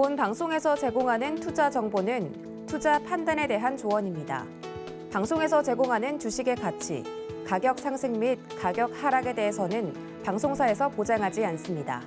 본 방송에서 제공하는 투자 정보는 투자 판단에 대한 조언입니다. 방송에서 제공하는 주식의 가치, 가격 상승 및 가격 하락에 대해서는 방송사에서 보장하지 않습니다.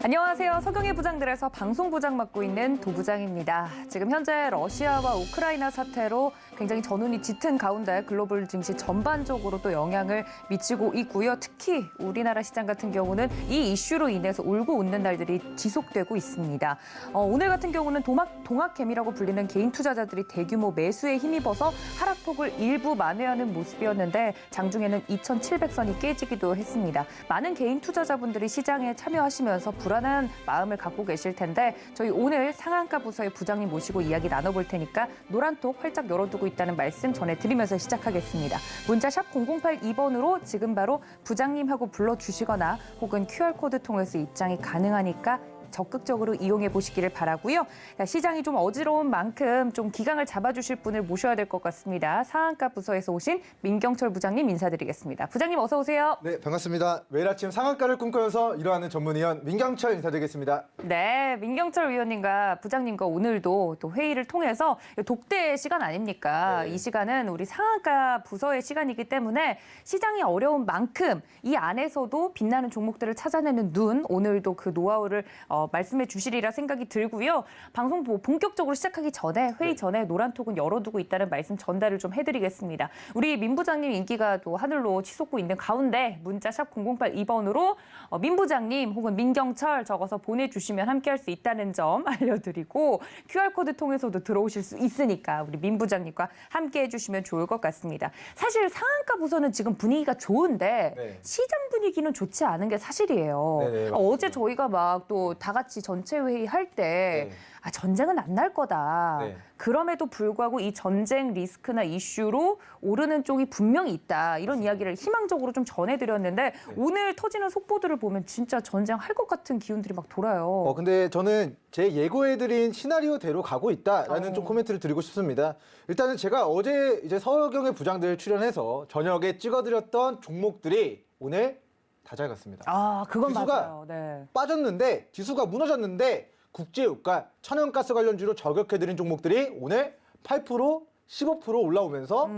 안녕하세요. 서경의 부장들에서 방송 부장 맡고 있는 도부장입니다. 지금 현재 러시아와 우크라이나 사태로 굉장히 전운이 짙은 가운데 글로벌 증시 전반적으로 또 영향을 미치고 있고요. 특히 우리나라 시장 같은 경우는 이 이슈로 인해서 울고 웃는 날들이 지속되고 있습니다. 오늘 같은 경우는 동학개미라고 불리는 개인 투자자들이 대규모 매수에 힘입어서 하락폭을 일부 만회하는 모습이었는데 장중에는 2,700선이 깨지기도 했습니다. 많은 개인 투자자분들이 시장에 참여하시면서 불안한 마음을 갖고 계실 텐데 저희 오늘 상한가 부서의 부장님 모시고 이야기 나눠볼 테니까 노란톡 활짝 열어두고 있다는 말씀 전해드리면서 시작하겠습니다. 문자샵 0082번으로 지금 바로 부장님하고 불러주시거나 혹은 QR코드 통해서 입장이 가능하니까 적극적으로 이용해 보시기를 바라고요. 시장이 좀 어지러운 만큼 좀 기강을 잡아주실 분을 모셔야 될 것 같습니다. 상한가 부서에서 오신 민경철 부장님 인사드리겠습니다. 부장님 어서 오세요. 네, 반갑습니다. 매일 아침 상한가를 꿈꿔서 일어나는 전문위원 민경철 인사드리겠습니다. 네, 민경철 위원님과 부장님과 오늘도 또 회의를 통해서 독대 시간 아닙니까? 네. 이 시간은 우리 상한가 부서의 시간이기 때문에 시장이 어려운 만큼 이 안에서도 빛나는 종목들을 찾아내는 눈, 오늘도 그 노하우를 말씀해 주시리라 생각이 들고요. 방송 본격적으로 시작하기 전에 회의 전에 노란톡은 열어두고 있다는 말씀 전달을 좀 해드리겠습니다. 우리 민 부장님 인기가 또 하늘로 치솟고 있는 가운데 문자 샵 0082번으로 민 부장님 혹은 민경철 적어서 보내주시면 함께할 수 있다는 점 알려드리고 QR코드 통해서도 들어오실 수 있으니까 우리 민 부장님과 함께해 주시면 좋을 것 같습니다. 사실 상한가 부서는 지금 분위기가 좋은데 네. 시장 분위기는 좋지 않은 게 사실이에요. 네네, 맞습니다. 어제 저희가 막 또 다 같이 전체 회의 할 때 네. 전쟁은 안 날 거다. 네. 그럼에도 불구하고 이 전쟁 리스크나 이슈로 오르는 쪽이 분명히 있다. 이런 이야기를 희망적으로 좀 전해드렸는데 오늘 터지는 속보들을 보면 진짜 전쟁할 것 같은 기운들이 막 돌아요. 근데 저는 제 예고해드린 시나리오대로 가고 있다라는 좀 코멘트를 드리고 싶습니다. 일단은 제가 어제 이제 서경의 부장들 출연해서 저녁에 찍어드렸던 종목들이 오늘 다 잘 갔습니다. 아, 그건 지수가 맞아요. 네. 빠졌는데 지수가 무너졌는데 국제유가, 천연가스 관련주로 저격해드린 종목들이 오늘 8%, 15% 올라오면서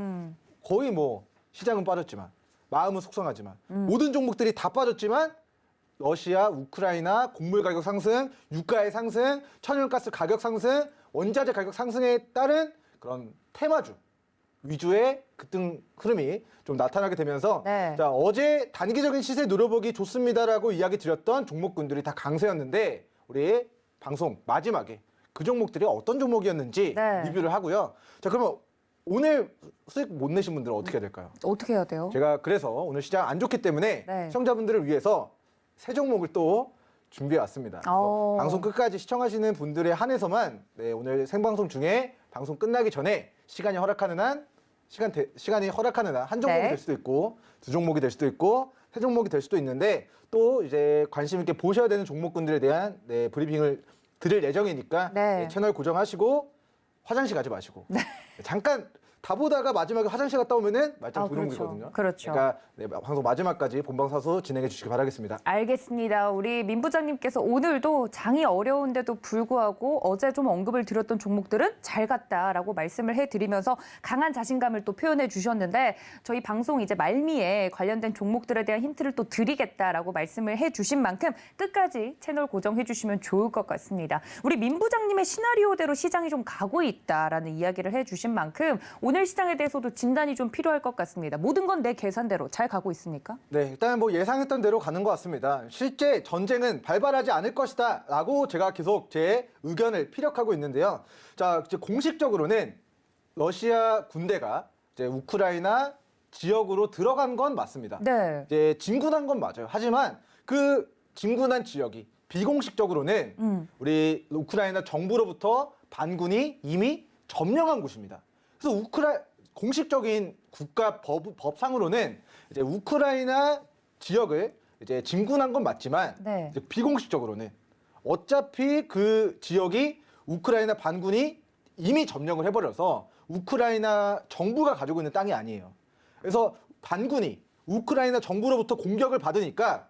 거의 뭐 시장은 빠졌지만 마음은 속상하지만 모든 종목들이 다 빠졌지만 러시아, 우크라이나 곡물 가격 상승, 유가의 상승, 천연가스 가격 상승, 원자재 가격 상승에 따른 그런 테마주 위주의 급등 흐름이 좀 나타나게 되면서 네. 자, 어제 단기적인 시세 누려보기 좋습니다라고 이야기 드렸던 종목군들이 다 강세였는데 우리 방송 마지막에 그 종목들이 어떤 종목이었는지 네. 리뷰를 하고요. 자, 그러면 오늘 수익 못 내신 분들은 어떻게 해야 될까요? 어떻게 해야 돼요? 제가 그래서 오늘 시장 안 좋기 때문에 네. 시청자분들을 위해서 새 종목을 또 준비해 왔습니다. 방송 끝까지 시청하시는 분들에 한해서만 오늘 생방송 중에 방송 끝나기 전에 시간이 허락하는 한 시간이 허락하는 한 종목이 네. 될 수도 있고 두 종목이 될 수도 있고 세 종목이 될 수도 있는데 또 이제 관심 있게 보셔야 되는 종목군들에 대한 브리핑을 드릴 예정이니까 네. 채널 고정하시고 화장실 가지 마시고 잠깐 다 보다가 마지막에 화장실 갔다 오면은 말짱 도둑이거든요. 그렇죠. 그러니까 방송 마지막까지 본방사수 진행해 주시기 바라겠습니다. 알겠습니다. 우리 민 부장님께서 오늘도 장이 어려운데도 불구하고 어제 좀 언급을 드렸던 종목들은 잘 갔다라고 말씀을 해드리면서 강한 자신감을 또 표현해 주셨는데 저희 방송 이제 말미에 관련된 종목들에 대한 힌트를 또 드리겠다라고 말씀을 해주신 만큼 끝까지 채널 고정해 주시면 좋을 것 같습니다. 우리 민 부장님의 시나리오대로 시장이 좀 가고 있다라는 이야기를 해주신 만큼 오늘 시장에 대해서도 진단이 좀 필요할 것 같습니다. 모든 건 내 계산대로 잘 가고 있습니까? 네, 일단 뭐 예상했던 대로 가는 것 같습니다. 실제 전쟁은 발발하지 않을 것이다 라고 제가 계속 제 의견을 피력하고 있는데요. 자, 이제 공식적으로는 러시아 군대가 이제 우크라이나 지역으로 들어간 건 맞습니다. 네. 이제 진군한 건 맞아요. 하지만 그 진군한 지역이 비공식적으로는 우리 우크라이나 정부로부터 반군이 이미 점령한 곳입니다. 그래서 공식적인 국가 법상으로는 이제 우크라이나 지역을 이제 진군한 건 맞지만 네. 이제 비공식적으로는 어차피 그 지역이 우크라이나 반군이 이미 점령을 해버려서 우크라이나 정부가 가지고 있는 땅이 아니에요. 그래서 반군이 우크라이나 정부로부터 공격을 받으니까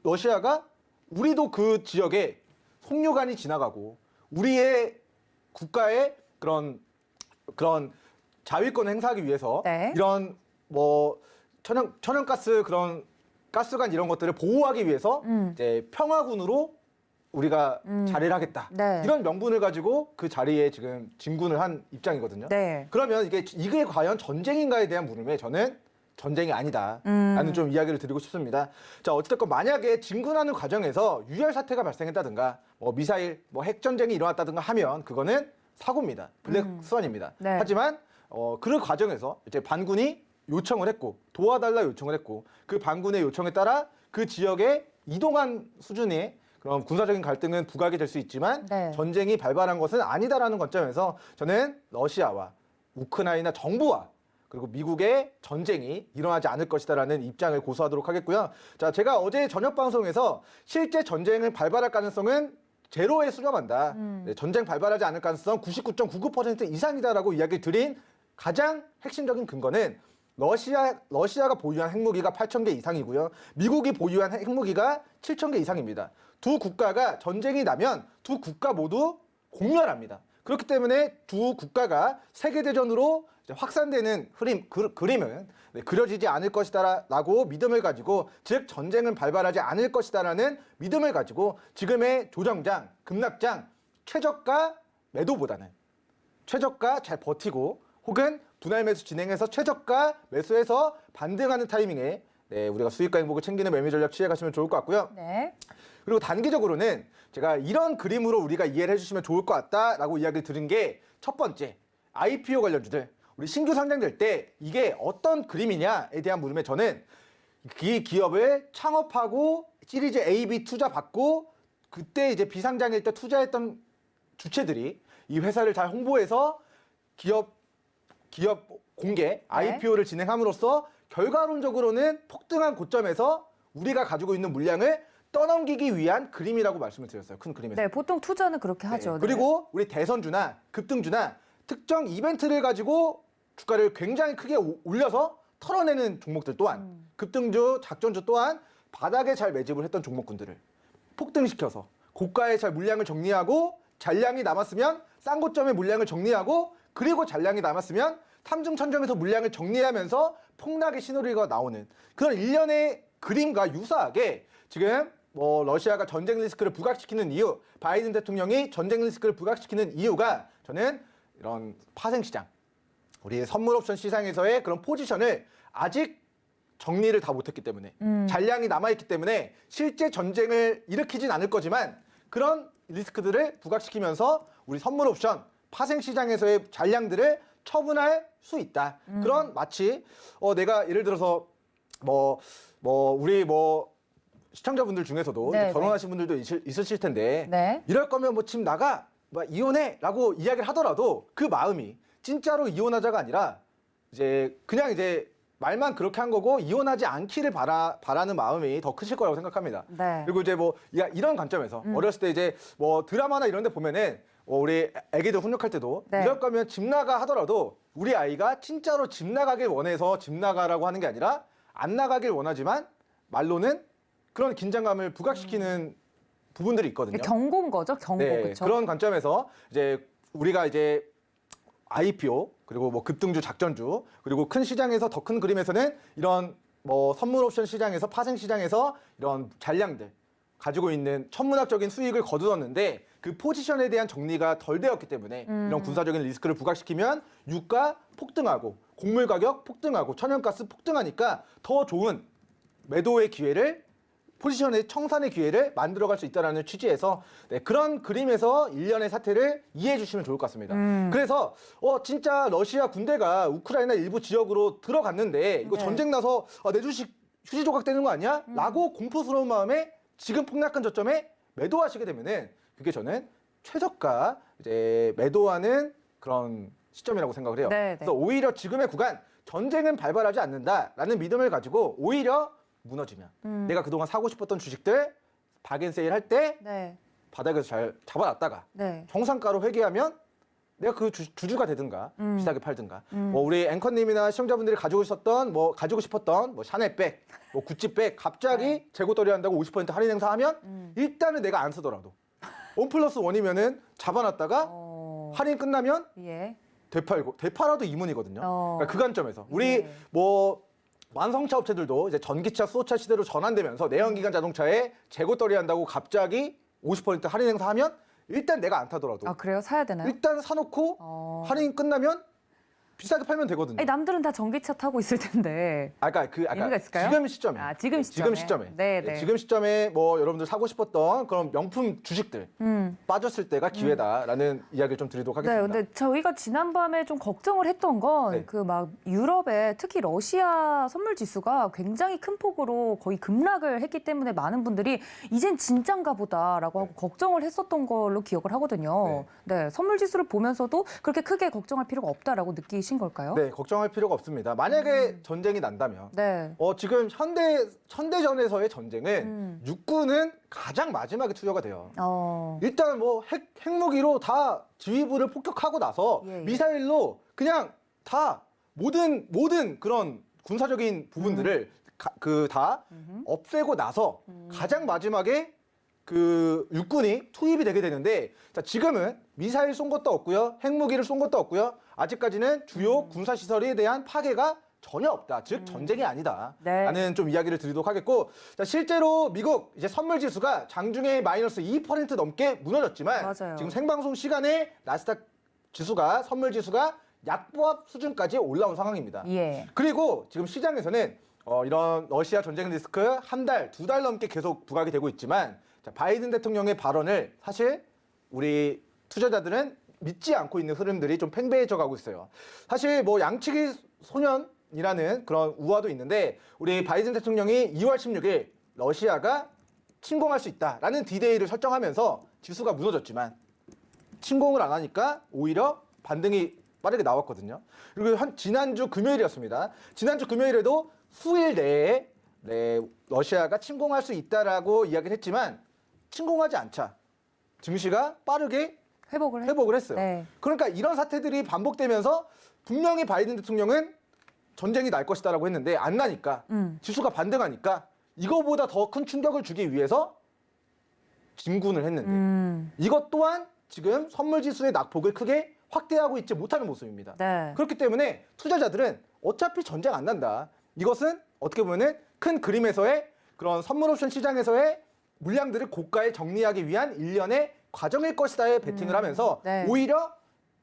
러시아가 우리도 그 지역에 송유관이 지나가고 우리의 국가의 그런 자위권을 행사하기 위해서 네. 이런 뭐 천연가스 그런 가스관 이런 것들을 보호하기 위해서 이제 평화군으로 우리가 자리를 하겠다. 네. 이런 명분을 가지고 그 자리에 지금 진군을 한 입장이거든요. 네. 그러면 이게 과연 전쟁인가에 대한 물음에 저는 전쟁이 아니다라는 좀 이야기를 드리고 싶습니다. 자, 어쨌든 만약에 진군하는 과정에서 유혈 사태가 발생했다든가 뭐 미사일, 뭐 핵 전쟁이 일어났다든가 하면 그거는 사고입니다. 블랙 스완입니다. 네. 하지만 그 과정에서 이제 반군이 요청을 했고 도와달라 요청을 했고 그 반군의 요청에 따라 그 지역에 이동한 수준의 그런 군사적인 갈등은 부각이 될 수 있지만 네. 전쟁이 발발한 것은 아니다라는 관점에서 저는 러시아와 우크라이나 정부와 그리고 미국의 전쟁이 일어나지 않을 것이다라는 입장을 고수하도록 하겠고요. 자, 제가 어제 저녁 방송에서 실제 전쟁을 발발할 가능성은 제로에 수렴한다. 네, 전쟁 발발하지 않을 가능성 99.99% 이상이다라고 이야기를 드린 가장 핵심적인 근거는 러시아가 보유한 핵무기가 8,000개 이상이고요. 미국이 보유한 핵무기가 7,000개 이상입니다. 두 국가가 전쟁이 나면 두 국가 모두 공멸합니다. 그렇기 때문에 두 국가가 세계대전으로 확산되는 그림은 그려지지 않을 것이다라고 믿음을 가지고 즉 전쟁은 발발하지 않을 것이다라는 믿음을 가지고 지금의 조정장, 급락장, 최저가 매도보다는 최저가 잘 버티고 혹은 분할 매수 진행해서 최저가 매수해서 반등하는 타이밍에 우리가 수익과 행복을 챙기는 매매 전략 취해가시면 좋을 것 같고요. 네. 그리고 단기적으로는 제가 이런 그림으로 우리가 이해를 해주시면 좋을 것 같다라고 이야기를 들은 게 첫 번째 IPO 관련주들 우리 신규 상장될 때 이게 어떤 그림이냐에 대한 물음에 저는 이 기업을 창업하고 시리즈 A, B 투자 받고 그때 이제 비상장일 때 투자했던 주체들이 이 회사를 잘 홍보해서 기업 공개 IPO를 진행함으로써 결과론적으로는 폭등한 고점에서 우리가 가지고 있는 물량을 떠넘기기 위한 그림이라고 말씀을 드렸어요. 큰 그림에서. 네, 보통 투자는 그렇게 하죠. 네. 그리고 우리 대선주나 급등주나 특정 이벤트를 가지고 주가를 굉장히 크게 올려서 털어내는 종목들 또한 급등주, 작전주 또한 바닥에 잘 매집을 했던 종목군들을 폭등시켜서 고가에 잘 물량을 정리하고 잔량이 남았으면 싼 고점에 물량을 정리하고 그리고 잔량이 남았으면 삼중 천정에서 물량을 정리하면서 폭락의 신호리가 나오는 그런 일련의 그림과 유사하게 지금 뭐 러시아가 전쟁 리스크를 부각시키는 이유, 바이든 대통령이 전쟁 리스크를 부각시키는 이유가 저는 이런 파생시장, 우리 선물 옵션 시장에서의 그런 포지션을 아직 정리를 다 못했기 때문에 잔량이 남아있기 때문에 실제 전쟁을 일으키진 않을 거지만 그런 리스크들을 부각시키면서 우리 선물 옵션 파생시장에서의 잔량들을 처분할 수 있다. 그런 마치 내가 예를 들어서 우리 시청자분들 중에서도 네, 이제 결혼하신 분들도 있으실 텐데 네. 이럴 거면 뭐 집 나가 이혼해라고 이야기를 하더라도 그 마음이 진짜로 이혼하자가 아니라 그냥 말만 그렇게 한 거고 이혼하지 않기를 바라는 마음이 더 크실 거라고 생각합니다. 네. 그리고 이런 관점에서 어렸을 때 드라마나 이런 데 보면은 우리 애기들 훈육할 때도 네. 이럴 거면 집 나가 하더라도 우리 아이가 진짜로 집 나가길 원해서 집 나가라고 하는 게 아니라 안 나가길 원하지만 말로는 그런 긴장감을 부각시키는 부분들이 있거든요. 경고인 거죠, 경고. 그렇죠? 그런 관점에서 우리가 IPO 그리고 뭐 급등주, 작전주 그리고 큰 시장에서 더 큰 그림에서는 이런 선물 옵션 시장에서 파생 시장에서 이런 잔량들 가지고 있는 천문학적인 수익을 거두었는데 그 포지션에 대한 정리가 덜 되었기 때문에 이런 군사적인 리스크를 부각시키면 유가 폭등하고 곡물 가격 폭등하고 천연가스 폭등하니까 더 좋은 매도의 기회를 포지션의 청산의 기회를 만들어갈 수 있다는 취지에서 그런 그림에서 일련의 사태를 이해해 주시면 좋을 것 같습니다. 그래서 진짜 러시아 군대가 우크라이나 일부 지역으로 들어갔는데 이거 네. 전쟁 나서 내 주식 휴지 조각 되는 거 아니야? 라고 공포스러운 마음에 지금 폭락한 저점에 매도하시게 되면은 그게 저는 최저가 매도하는 그런 시점이라고 생각을 해요. 네, 네. 그래서 오히려 지금의 구간 전쟁은 발발하지 않는다라는 믿음을 가지고 오히려 무너지면 내가 그동안 사고 싶었던 주식들 박앤세일 할 때 네. 바닥에서 잘 잡아놨다가 네. 정상가로 회귀하면 내가 그 주주가 되든가 비싸게 팔든가 뭐 우리 앵커님이나 시청자분들이 가지고 있었던 뭐 가지고 싶었던 뭐 샤넬백, 뭐 구찌백 갑자기 재고 처리한다고 50% 할인 행사하면 일단은 내가 안 쓰더라도 1+1이면은 잡아놨다가 할인 끝나면 예. 되팔아도 이문이거든요. 어. 그러니까 그 관점에서 우리 예. 뭐 완성차 업체들도 이제 전기차, 수소차 시대로 전환되면서 내연기관 자동차에 재고 처리한다고 갑자기 50% 할인 행사하면 일단 내가 안 타더라도 아, 그래요? 사야 되나요? 일단 사놓고 할인 끝나면 비싸게 팔면 되거든요. 아니, 남들은 다 전기차 타고 있을 텐데. 아까 의미가 있을까요? 지금 시점에. 아, 지금 지금 시점에. 시점에. 네, 네. 지금 시점에 뭐 여러분들 사고 싶었던 그런 명품 주식들 빠졌을 때가 기회다라는 이야기를 좀 드리도록 네, 하겠습니다. 근데 저희가 지난밤에 좀 걱정을 했던 건 네. 그 막 유럽에 특히 러시아 선물 지수가 굉장히 큰 폭으로 거의 급락을 했기 때문에 많은 분들이 이젠 진짠가 보다라고 하고 걱정을 했었던 걸로 기억을 하거든요. 네, 선물 지수를 보면서도 그렇게 크게 걱정할 필요가 없다라고 느끼신 걸까요? 네, 걱정할 필요가 없습니다. 만약에 전쟁이 난다면 네. 지금 현대전에서의 전쟁은 육군은 가장 마지막에 투여가 돼요. 일단 뭐 핵무기로 다 지휘부를 폭격하고 나서 예, 예. 미사일로 그냥 다 모든 그런 군사적인 부분들을 다 없애고 나서 가장 마지막에 그 육군이 투입이 되게 되는데 자, 지금은 미사일 쏜 것도 없고요. 핵무기를 쏜 것도 없고요. 아직까지는 주요 군사시설에 대한 파괴가 전혀 없다. 즉 전쟁이 아니다. 네. 라는 좀 이야기를 드리도록 하겠고 자, 실제로 미국 이제 선물 지수가 장중에 마이너스 2% 넘게 무너졌지만 맞아요. 지금 생방송 시간에 나스닥 지수가 선물 지수가 약보합 수준까지 올라온 상황입니다. 예. 그리고 지금 시장에서는 이런 러시아 전쟁 리스크 한 달, 두 달 넘게 계속 부각이 되고 있지만 자, 바이든 대통령의 발언을 사실 우리 투자자들은 믿지 않고 있는 흐름들이 좀 팽배해져 가고 있어요. 사실 뭐 양치기 소년이라는 그런 우화도 있는데 우리 바이든 대통령이 2월 16일 러시아가 침공할 수 있다라는 디데이를 설정하면서 지수가 무너졌지만 침공을 안 하니까 오히려 반등이 빠르게 나왔거든요. 그리고 지난주 금요일이었습니다. 지난주 금요일에도 수일 내에 러시아가 침공할 수 있다라고 이야기를 했지만 침공하지 않자 증시가 빠르게 회복을 했어요. 네. 그러니까 이런 사태들이 반복되면서 분명히 바이든 대통령은 전쟁이 날 것이다라고 했는데 안 나니까 지수가 반등하니까 이거보다 더 큰 충격을 주기 위해서 진군을 했는데 이것 또한 지금 선물 지수의 낙폭을 크게 확대하고 있지 못하는 모습입니다. 네. 그렇기 때문에 투자자들은 어차피 전쟁 안 난다. 이것은 어떻게 보면은 큰 그림에서의 그런 선물 옵션 시장에서의 물량들을 고가에 정리하기 위한 일련의 과정일 것이다에 베팅을 하면서 네. 오히려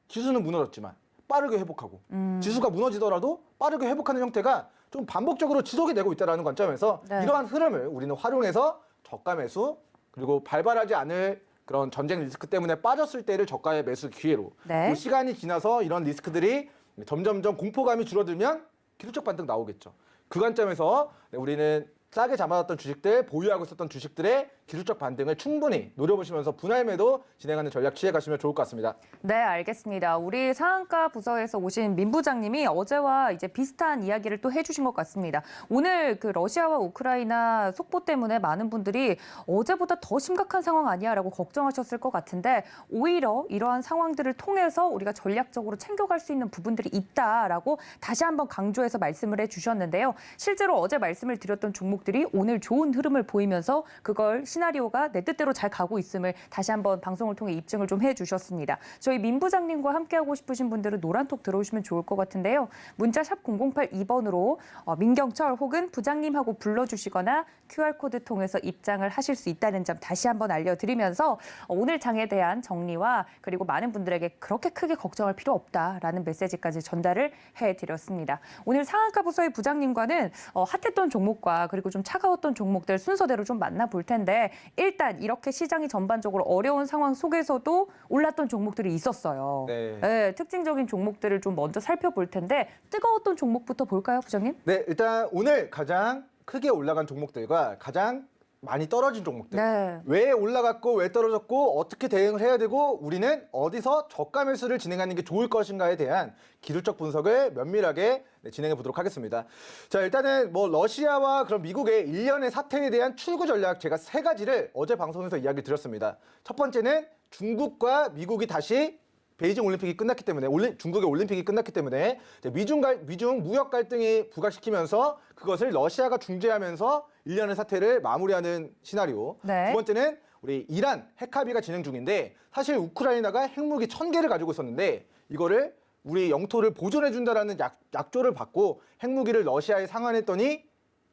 지수는 무너졌지만 빠르게 회복하고 지수가 무너지더라도 빠르게 회복하는 형태가 좀 반복적으로 지속이 되고 있다는 관점에서 네. 이러한 흐름을 우리는 활용해서 저가 매수 그리고 발발하지 않을 그런 전쟁 리스크 때문에 빠졌을 때를 저가의 매수 기회로 네. 그 시간이 지나서 이런 리스크들이 점점점 공포감이 줄어들면 기술적 반등 나오겠죠. 그 관점에서 우리는 싸게 잡아놨던 주식들, 보유하고 있었던 주식들의 기술적 반등을 충분히 노려보시면서 분할 매도 진행하는 전략 취해 가시면 좋을 것 같습니다. 네, 알겠습니다. 우리 상한가 부서에서 오신 민 부장님이 어제와 이제 비슷한 이야기를 또 해주신 것 같습니다. 오늘 그 러시아와 우크라이나 속보 때문에 많은 분들이 어제보다 더 심각한 상황 아니야라고 걱정하셨을 것 같은데 오히려 이러한 상황들을 통해서 우리가 전략적으로 챙겨갈 수 있는 부분들이 있다라고 다시 한번 강조해서 말씀을 해주셨는데요. 실제로 어제 말씀을 드렸던 종목들이 오늘 좋은 흐름을 보이면서 그걸 시나리오가 내 뜻대로 잘 가고 있음을 다시 한번 방송을 통해 입증을 좀 해주셨습니다. 저희 민 부장님과 함께하고 싶으신 분들은 노란톡 들어오시면 좋을 것 같은데요. 문자 샵 0082번으로 민경철 혹은 부장님하고 불러주시거나 QR코드 통해서 입장을 하실 수 있다는 점 다시 한번 알려드리면서 오늘 장에 대한 정리와 그리고 많은 분들에게 그렇게 크게 걱정할 필요 없다라는 메시지까지 전달을 해드렸습니다. 오늘 상한가 부서의 부장님과는 핫했던 종목과 그리고 좀 차가웠던 종목들 순서대로 좀 만나볼 텐데 일단 이렇게 시장이 전반적으로 어려운 상황 속에서도 올랐던 종목들이 있었어요. 네. 네, 특징적인 종목들을 좀 먼저 살펴볼 텐데 뜨거웠던 종목부터 볼까요, 부장님? 네, 일단 오늘 가장 크게 올라간 종목들과 가장 많이 떨어진 종목들. 네. 왜 올라갔고 왜 떨어졌고 어떻게 대응을 해야 되고 우리는 어디서 저가 매수를 진행하는 게 좋을 것인가에 대한 기술적 분석을 면밀하게 진행해 보도록 하겠습니다. 자, 일단은 뭐 러시아와 그런 미국의 일련의 사태에 대한 출구 전략 제가 세 가지를 어제 방송에서 이야기 드렸습니다. 첫 번째는 중국과 미국이 다시 베이징 올림픽이 끝났기 때문에 중국의 올림픽이 끝났기 때문에 이제 미중 무역 갈등이 부각시키면서 그것을 러시아가 중재하면서 일련의 사태를 마무리하는 시나리오. 네. 두 번째는 우리 이란 핵 합의가 진행 중인데 사실 우크라이나가 핵무기 1000개를 가지고 있었는데 이거를 우리 영토를 보존해 준다라는 약조를 받고 핵무기를 러시아에 상환했더니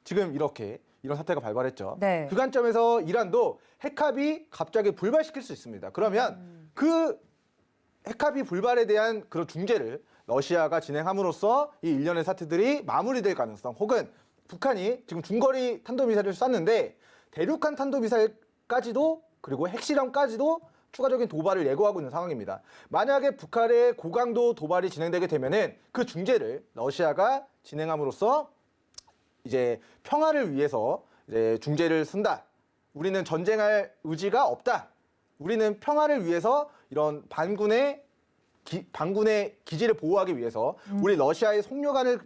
지금 이런 사태가 발발했죠. 네. 그 관점에서 이란도 핵합의 갑자기 불발시킬 수 있습니다. 그러면 그 핵합의 불발에 대한 그런 중재를 러시아가 진행함으로써 이 일련의 사태들이 마무리될 가능성, 혹은 북한이 지금 중거리 탄도미사일을 쐈는데 대륙간 탄도미사일까지도 그리고 핵실험까지도 추가적인 도발을 예고하고 있는 상황입니다. 만약에 북한의 고강도 도발이 진행되게 되면은 그 중재를 러시아가 진행함으로써 이제 평화를 위해서 이제 중재를 쓴다. 우리는 전쟁할 의지가 없다. 우리는 평화를 위해서 이런 반군의 기지를 보호하기 위해서 우리 러시아의 속력안을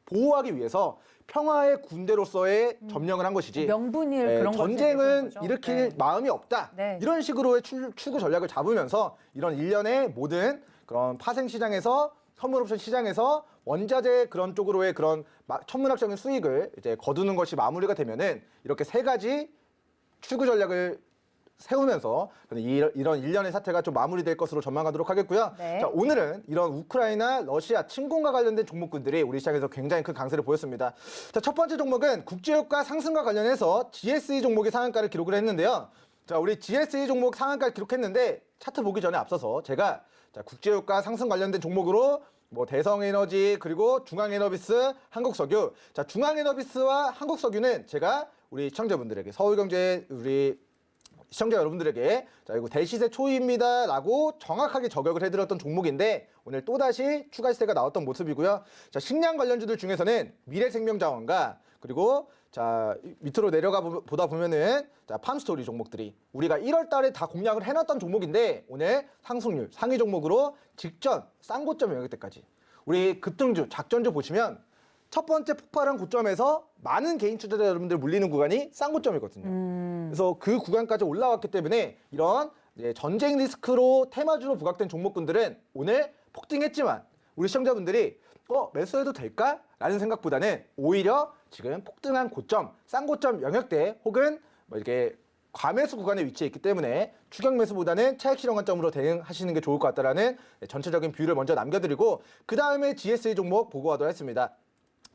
보호하기 위해서 평화의 군대로서의 점령을 한 것이지 명분일 그런 전쟁은 거죠. 일으킬 네. 마음이 없다. 네. 이런 식으로의 추구 전략을 잡으면서 이런 일련의 모든 그런 파생 시장에서 선물옵션 시장에서 원자재 그런 쪽으로의 그런 천문학적인 수익을 이제 거두는 것이 마무리가 되면은 이렇게 세 가지 추구 전략을 세우면서 이런 일련의 사태가 좀 마무리될 것으로 전망하도록 하겠고요. 네. 자, 오늘은 이런 우크라이나, 러시아 침공과 관련된 종목군들이 우리 시장에서 굉장히 큰 강세를 보였습니다. 자, 첫 번째 종목은 국제유가 상승과 관련해서 GSE 종목이 상한가를 기록을 했는데요. 자, 우리 GSE 종목 상한가를 기록했는데 차트 보기 전에 앞서서 제가 국제유가 상승 관련된 종목으로 뭐 대성에너지 그리고 중앙에너비스, 한국석유. 자, 중앙에너비스와 한국석유는 제가 우리 시청자분들에게 서울경제 우리 시청자 여러분들에게 자, 이거 대시세 초입니다라고 정확하게 저격을 해드렸던 종목인데 오늘 또다시 추가 시세가 나왔던 모습이고요. 자, 식량 관련주들 중에서는 미래생명자원과 그리고 자, 밑으로 내려가 보다 보면은 자, 팜스토리 종목들이 우리가 1월 달에 다 공략을 해놨던 종목인데 오늘 상승률 상위 종목으로 직전 쌍고점 영역 때까지 우리 급등주, 작전주 보시면 첫 번째 폭발한 고점에서 많은 개인 투자자 여러분들 물리는 구간이 쌍고점이거든요. 그래서 그 구간까지 올라왔기 때문에 이런 전쟁 리스크로 테마주로 부각된 종목군들은 오늘 폭등했지만 우리 시청자분들이 매수해도 될까? 라는 생각보다는 오히려 지금 폭등한 고점, 쌍고점 영역대 혹은 뭐 이렇게 과매수 구간에 위치해 있기 때문에 추격 매수보다는 차익 실현 관점으로 대응하시는 게 좋을 것 같다라는 전체적인 뷰를 먼저 남겨드리고 그 다음에 GSE 종목 보고하도록 하겠습니다.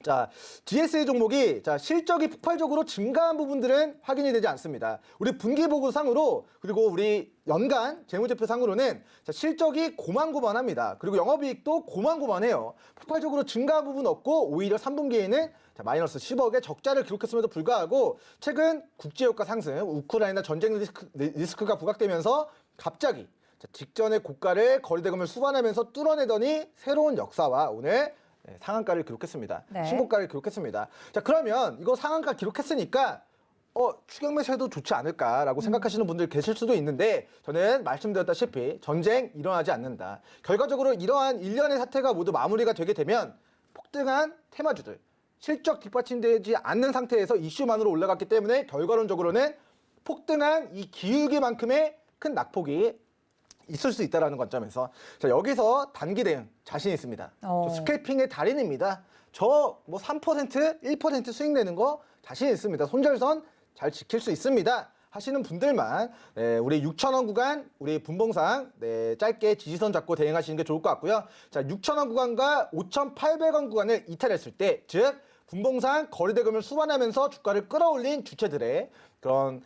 자, GSE 종목이 실적이 폭발적으로 증가한 부분들은 확인이 되지 않습니다. 우리 분기보고상으로 그리고 우리 연간 재무제표상으로는 실적이 고만고만합니다. 그리고 영업이익도 고만고만해요. 폭발적으로 증가한 부분 없고 오히려 3분기에는 마이너스 10억의 적자를 기록했음에도 불구하고 최근 국제유가 상승, 우크라이나 전쟁 리스크가 부각되면서 갑자기 직전의 고가를 거래대금을 수반하면서 뚫어내더니 새로운 역사와 오늘 상한가를 기록했습니다. 네. 신고가를 기록했습니다. 자, 그러면 이거 상한가 기록했으니까 추격 매수해도 좋지 않을까라고 생각하시는 분들 계실 수도 있는데 저는 말씀드렸다시피 전쟁 일어나지 않는다. 결과적으로 이러한 일련의 사태가 모두 마무리가 되게 되면 폭등한 테마주들 실적 뒷받침되지 않는 상태에서 이슈만으로 올라갔기 때문에 결과론적으로는 폭등한 이 기울기만큼의 큰 낙폭이 있을 수 있다는 관점에서 자, 여기서 단기 대응 자신 있습니다. 저 스캘핑의 달인입니다. 저 뭐 3%, 1% 수익 내는 거 자신 있습니다. 손절선 잘 지킬 수 있습니다. 하시는 분들만 우리 6,000원 구간 우리 분봉상 짧게 지지선 잡고 대응하시는 게 좋을 것 같고요. 자, 6,000원 구간과 5,800원 구간을 이탈했을 때, 즉 분봉상 거래대금을 수반하면서 주가를 끌어올린 주체들의 그런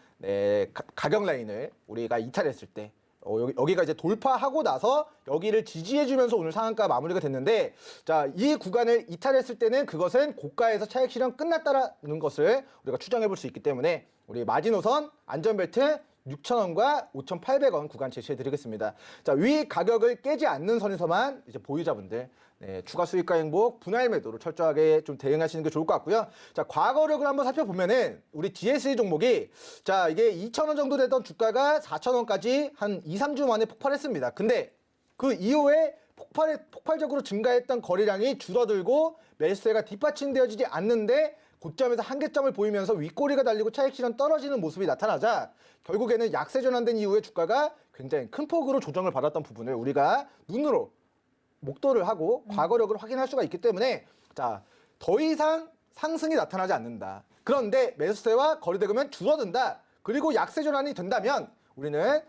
가격 라인을 우리가 이탈했을 때 여기가 이제 돌파하고 나서 여기를 지지해주면서 오늘 상한가 마무리가 됐는데 자, 이 구간을 이탈했을 때는 그것은 고가에서 차익 실현 끝났다는 것을 우리가 추정해 볼 수 있기 때문에 우리 마지노선 안전벨트 6,000원과 5,800원 구간 제시해 드리겠습니다. 자, 위 가격을 깨지 않는 선에서만 이제 보유자분들 추가 수익과 행복, 분할 매도로 철저하게 좀 대응하시는 게 좋을 것 같고요. 자, 과거력을 한번 살펴보면은 우리 GSE 종목이 자, 이게 2,000원 정도 되던 주가가 4,000원까지 한 2, 3주 만에 폭발했습니다. 근데 그 이후에 폭발적으로 증가했던 거래량이 줄어들고 매수세가 뒷받침되어지지 않는데 고점에서 한계점을 보이면서 윗꼬리가 달리고 차익 실현 떨어지는 모습이 나타나자 결국에는 약세 전환된 이후에 주가가 굉장히 큰 폭으로 조정을 받았던 부분을 우리가 눈으로 목도를 하고 과거력을 확인할 수가 있기 때문에 자, 더 이상 상승이 나타나지 않는다. 그런데 매수세와 거래대금은 줄어든다. 그리고 약세 전환이 된다면 우리는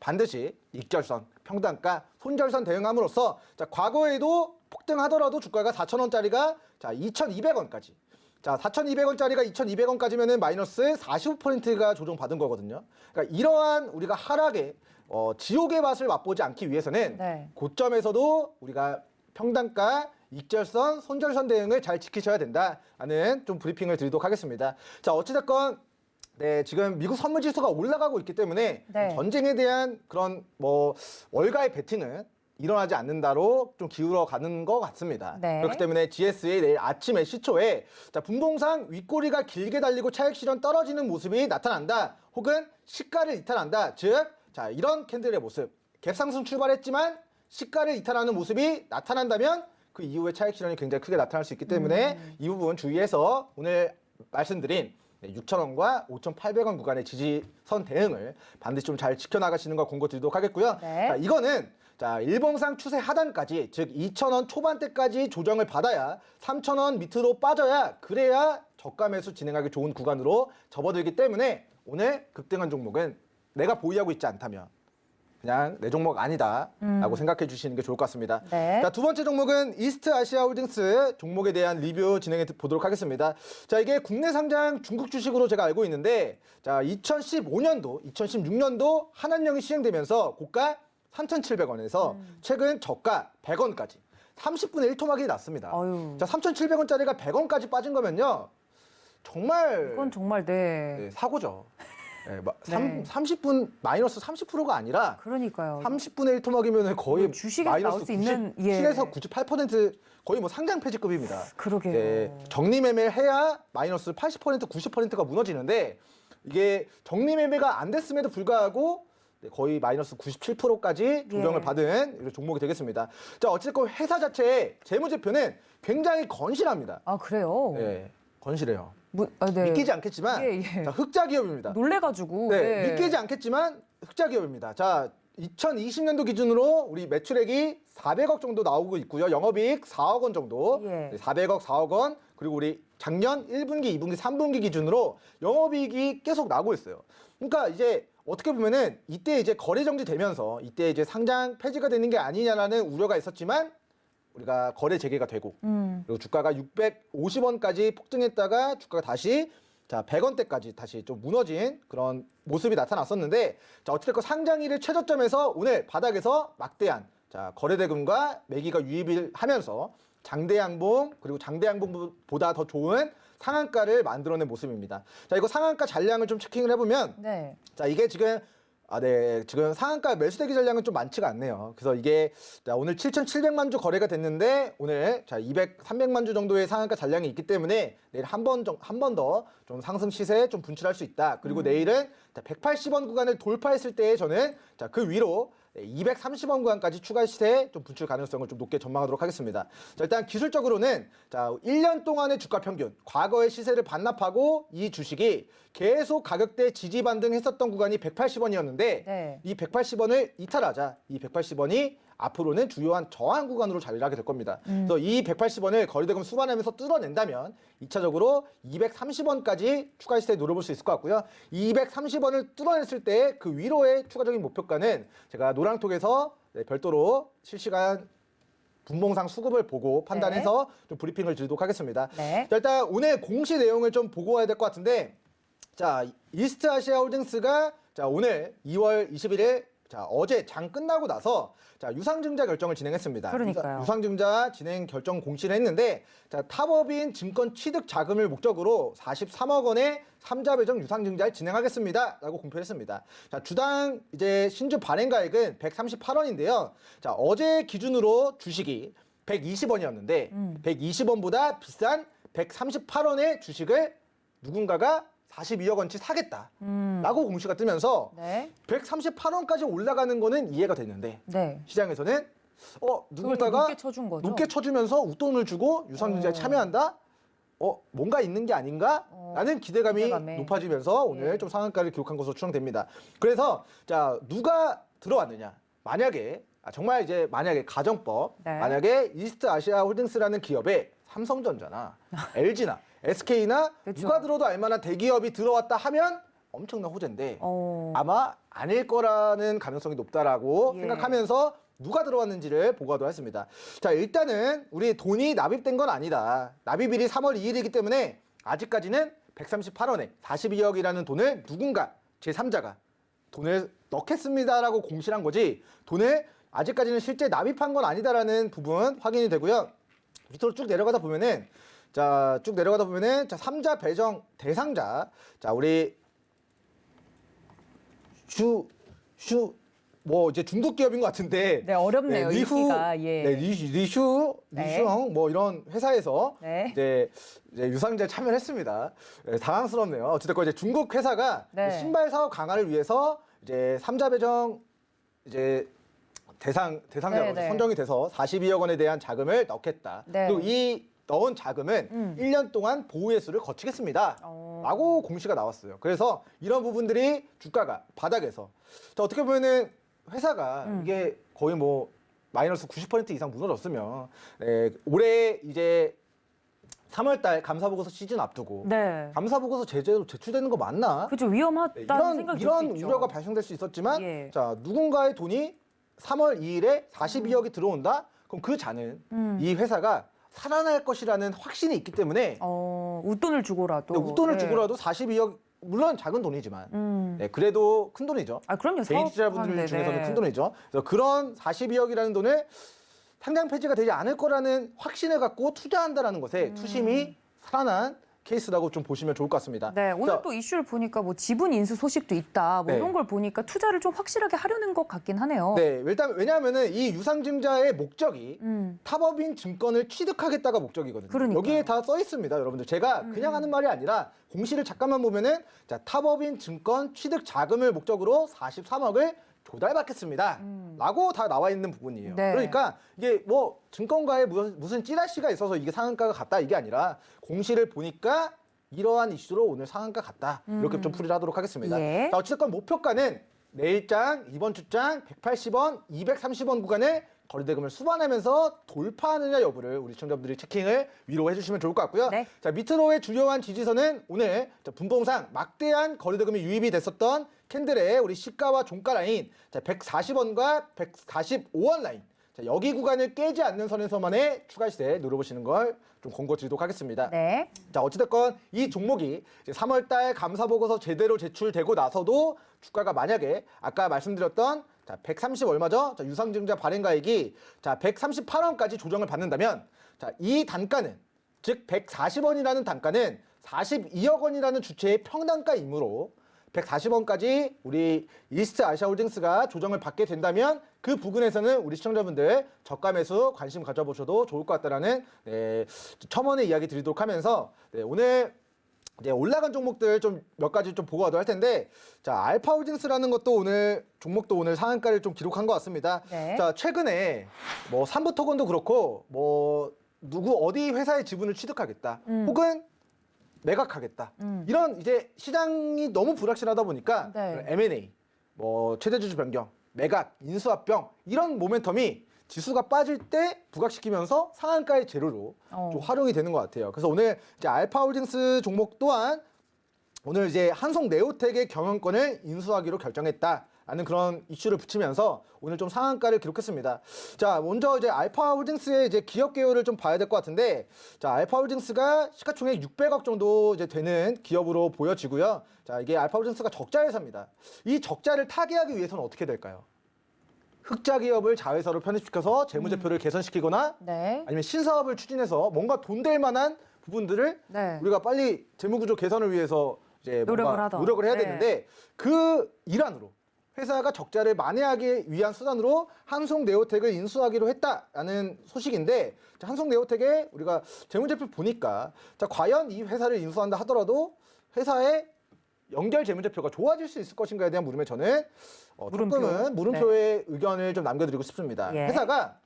반드시 익절선, 평단가, 손절선 대응함으로써 자, 과거에도 폭등하더라도 주가가 4,000원짜리가 자, 2,200원까지. 자, 4,200원짜리가 2,200원까지면은 마이너스 45%가 조정받은 거거든요. 그러니까 이러한 우리가 하락의 지옥의 맛을 맛보지 않기 위해서는 네. 고점에서도 우리가 평단가, 익절선, 손절선 대응을 잘 지키셔야 된다는 좀 브리핑을 드리도록 하겠습니다. 자, 어찌됐건 네, 지금 미국 선물 지수가 올라가고 있기 때문에 네. 전쟁에 대한 그런 뭐 월가의 베팅은 일어나지 않는다로 좀 기울어 가는 것 같습니다. 네. 그렇기 때문에 GSA 내일 아침에 시초에 자, 분봉상 윗꼬리가 길게 달리고 차익 실현 떨어지는 모습이 나타난다. 혹은 시가를 이탈한다. 즉, 자, 이런 캔들의 모습. 갭상승 출발했지만 시가를 이탈하는 모습이 나타난다면 그 이후에 차익 실현이 굉장히 크게 나타날 수 있기 때문에 이 부분 주의해서 오늘 말씀드린 6,000원과 5,800원 구간의 지지선 대응을 반드시 좀 잘 지켜나가시는 걸 권고드리도록 하겠고요. 네. 자, 이거는 자, 일봉상 추세 하단까지 즉 2,000원 초반대까지 조정을 받아야 3,000원 밑으로 빠져야 그래야 저가 매수 진행하기 좋은 구간으로 접어들기 때문에 오늘 급등한 종목은 내가 보유하고 있지 않다면 그냥 내 종목 아니다라고 생각해 주시는 게 좋을 것 같습니다. 네. 자, 두 번째 종목은 이스트 아시아 홀딩스 종목에 대한 리뷰 진행해 보도록 하겠습니다. 자, 이게 국내 상장 중국 주식으로 제가 알고 있는데 자, 2015년도, 2016년도 한한령이 시행되면서 고가 3,700원에서 최근 저가 100원까지 30분의 1 토막이 났습니다. 어휴. 자, 3,700원짜리가 100원까지 빠진 거면요. 정말 이건 정말 네. 네, 사고죠. 네, 네. 30분 마이너스 30%가 아니라 그러니까요. 30분의 1 토막이면 거의 주식에서 마이너스 나올 수 있는, 97에서 98% 거의 뭐 상장 폐지급입니다. 그러게요. 네, 정리 매매를 해야 마이너스 80% 90%가 무너지는데 이게 정리 매매가 안 됐음에도 불구하고 거의 마이너스 97%까지 조정을 예. 받은 이런 종목이 되겠습니다. 자, 어쨌든 회사 자체의 재무제표는 굉장히 건실합니다. 아, 그래요? 네, 건실해요. 네. 믿기지 않겠지만 예, 예. 자, 흑자 기업입니다. 놀래가지고. 네, 믿기지 않겠지만 흑자 기업입니다. 자, 2020년도 기준으로 우리 매출액이 400억 정도 나오고 있고요. 영업이익 4억 원 정도. 예. 네, 400억, 4억 원. 그리고 우리 작년 1분기, 2분기, 3분기 기준으로 영업이익이 계속 나오고 있어요. 그러니까 이제 어떻게 보면은 이때 이제 거래 정지되면서 이때 이제 상장 폐지가 되는 게 아니냐라는 우려가 있었지만 우리가 거래 재개가 되고 그리고 주가가 650원까지 폭등했다가 주가가 다시 자 100원대까지 다시 좀 무너진 그런 모습이 나타났었는데 자 어쨌든 상장일의 최저점에서 오늘 바닥에서 막대한 자 거래대금과 매기가 유입을 하면서 장대양봉 그리고 장대양봉보다 더 좋은 상한가를 만들어낸 모습입니다. 자 이거 상한가 잔량을 좀 체킹을 해보면 네. 자 이게 지금 지금 상한가 매수대기 잔량은 좀 많지가 않네요. 그래서 이게 자, 오늘 7,700만 주 거래가 됐는데 오늘 자 300만 주 정도의 상한가 잔량이 있기 때문에 내일 한 번 더 좀 상승 시세 좀 분출할 수 있다. 그리고 내일은 180원 구간을 돌파했을 때 저는 자 그 위로 230원 구간까지 추가 시세 좀 분출 가능성을 좀 높게 전망하도록 하겠습니다. 자, 일단 기술적으로는 자 1년 동안의 주가 평균, 과거의 시세를 반납하고 이 주식이 계속 가격대 지지 반등했었던 구간이 180원이었는데 네. 이 180원을 이탈하자 이 180원이 앞으로는 주요한 저항 구간으로 자리를 하게 될 겁니다. 그래서 이 180원을 거래대금 수반하면서 뚫어낸다면 2차적으로 230원까지 추가 시세에 노려볼 수 있을 것 같고요. 230원을 뚫어냈을 때 그 위로의 추가적인 목표가는 제가 노랑톡에서 별도로 실시간 분봉상 수급을 보고 판단해서 좀 브리핑을 드리도록 하겠습니다. 네. 자, 일단 오늘 공시 내용을 좀 보고 와야 될 것 같은데 자 이스트 아시아 홀딩스가 자 오늘 2월 21일 자 어제 장 끝나고 나서 자 유상증자 결정을 진행했습니다. 그러니까요. 유상증자 진행 결정 공시를 했는데 자 탑업인 증권 취득 자금을 목적으로 43억 원의 3자 배정 유상증자를 진행하겠습니다라고 공표했습니다. 자 주당 이제 신주 발행가액은 138원인데요. 자 어제 기준으로 주식이 120원이었는데 120원보다 비싼 138원의 주식을 누군가가 42억 원치 사겠다라고 공시가 뜨면서 네. 138원까지 올라가는 거는 이해가 됐는데 네. 시장에서는 누굴다가 높게 쳐준 거죠. 높게 쳐주면서 웃돈을 주고 유상증자에 참여한다? 뭔가 있는 게 아닌가? 라는 기대감이 높아지면서 오늘 좀 상한가를 기록한 것으로 추정됩니다. 그래서 자, 누가 들어왔느냐? 만약에 정말 이제 만약에 가정법 만약에 이스트 아시아 홀딩스라는 기업에 삼성전자나 LG나 SK나 그렇죠. 누가 들어도 알만한 대기업이 들어왔다 하면 엄청난 호재인데 아마 아닐 거라는 가능성이 높다라고 생각하면서 누가 들어왔는지를 보고하도록 하겠습니다. 자, 일단은 우리 돈이 납입된 건 아니다. 납입일이 3월 2일이기 때문에 아직까지는 138원에 42억이라는 돈을 누군가 제3자가 돈을 넣겠습니다라고 공시한 거지 돈을 아직까지는 실제 납입한 건 아니다라는 부분 확인이 되고요. 밑으로 쭉 내려가다 보면은 자, 쭉 내려가다 보면은 자, 3자 배정 대상자. 자, 우리 뭐 이제 중국 기업인 것 같은데. 네, 어렵네요. 읽기가. 리슈형 뭐 이런 회사에서 이제 유상증자에 참여를 했습니다. 당황스럽네요. 어쨌든 이제 중국 회사가 신발 사업 강화를 위해서 이제 3자 배정 이제 대상자로 선정이 돼서 42억 원에 대한 자금을 넣겠다. 그리고 이 넣은 자금은 1년 동안 보호예수를 거치겠습니다. 라고 공시가 나왔어요. 그래서 이런 부분들이 주가가 바닥에서 자, 어떻게 보면은 회사가 이게 거의 뭐 마이너스 90% 이상 무너졌으면 올해 이제 3월달 감사보고서 시즌 앞두고 감사보고서 제대로 제출되는 거 맞나? 그죠, 위험하다는 생각이 들 수 이런 있죠. 우려가 발생될 수 있었지만 자, 누군가의 돈이 3월 2일에 42억이 들어온다? 그럼 그 자는 이 회사가 살아날 것이라는 확신이 있기 때문에 웃돈을 주고라도 웃돈을 주고라도 42억 물론 작은 돈이지만 그래도 큰 돈이죠. 그럼요. 개인 투자자분들 중에서는 큰 돈이죠. 그래서 그런 42억이라는 돈을 상장 폐지가 되지 않을 거라는 확신을 갖고 투자한다라는 것에 투심이 살아난 케이스라고 좀 보시면 좋을 것 같습니다. 네, 오늘 또 이슈를 보니까 뭐 지분 인수 소식도 있다. 뭐 이런 걸 보니까 투자를 좀 확실하게 하려는 것 같긴 하네요. 네, 일단 왜냐하면은 이 유상증자의 목적이 탑업인 증권을 취득하겠다가 목적이거든요. 그러니까요. 여기에 다 써 있습니다, 여러분들. 제가 그냥 하는 말이 아니라 공시를 잠깐만 보면은 자, 탑업인 증권 취득 자금을 목적으로 43억을 조달받겠습니다. 라고 다 나와 있는 부분이에요. 그러니까 이게 뭐 증권가에 무슨 찌라시가 있어서 이게 상한가가 갔다 이게 아니라 공시를 보니까 이러한 이슈로 오늘 상한가 갔다. 이렇게 좀 풀이를 하도록 하겠습니다. 자, 어쨌든 목표가는 내일장, 이번 주장 180원, 230원 구간을 거래대금을 수반하면서 돌파하느냐 여부를 우리 시청자분들이 체킹을 위로 해주시면 좋을 것 같고요. 자, 밑으로의 주요한 지지선은 오늘 분봉상 막대한 거래대금이 유입이 됐었던 캔들의 우리 시가와 종가 라인, 자, 140원과 145원 라인. 자, 여기 구간을 깨지 않는 선에서만의 추가 시세 노려보시는 걸 좀 권고드리도록 하겠습니다. 자, 어찌됐건 이 종목이 이제 3월달 감사보고서 제대로 제출되고 나서도 주가가 만약에 아까 말씀드렸던 자, 130 얼마죠? 자, 유상증자 발행가액이 자, 138원까지 조정을 받는다면 자, 이 단가는 즉 140원이라는 단가는 42억 원이라는 주체의 평단가이므로 140원까지 우리 이스트 아시아홀딩스가 조정을 받게 된다면 그 부분에서는 우리 시청자분들 저가 매수 관심 가져보셔도 좋을 것 같다라는 첨언의 이야기 드리도록 하면서 오늘 이제 올라간 종목들 좀 몇 가지 좀 보고 가도록 할 텐데 자, 알파홀딩스라는 것도 오늘 종목도 오늘 상한가를 좀 기록한 것 같습니다. 자, 최근에 뭐 삼부토건도 그렇고 뭐 누구 어디 회사의 지분을 취득하겠다 혹은 매각하겠다. 이런 이제 시장이 너무 불확실하다 보니까 M&A, 뭐 최대주주 변경, 매각, 인수합병 이런 모멘텀이 지수가 빠질 때 부각시키면서 상한가의 재료로 좀 활용이 되는 것 같아요. 그래서 오늘 이제 알파홀딩스 종목 또한 오늘 이제 한송네오텍의 경영권을 인수하기로 결정했다라는 그런 이슈를 붙이면서 오늘 좀 상한가를 기록했습니다. 자, 먼저 이제 알파홀딩스의 이제 기업 개요를 좀 봐야 될 것 같은데, 자, 알파홀딩스가 시가총액 600억 정도 이제 되는 기업으로 보여지고요. 자, 이게 알파홀딩스가 적자 회사입니다. 이 적자를 타개하기 위해서는 어떻게 될까요? 흑자 기업을 자회사로 편입시켜서 재무제표를 개선시키거나 아니면 신사업을 추진해서 뭔가 돈 될 만한 부분들을 우리가 빨리 재무구조 개선을 위해서 이제 노력을 해야 되는데 그 일환으로 회사가 적자를 만회하기 위한 수단으로 한송네오텍을 인수하기로 했다라는 소식인데 한송네오텍의 우리가 재무제표 보니까 자, 과연 이 회사를 인수한다 하더라도 회사의 연결 재무제표가 좋아질 수 있을 것인가에 대한 물음에 저는 조금은 물음표의 의견을 좀 남겨드리고 싶습니다. 회사가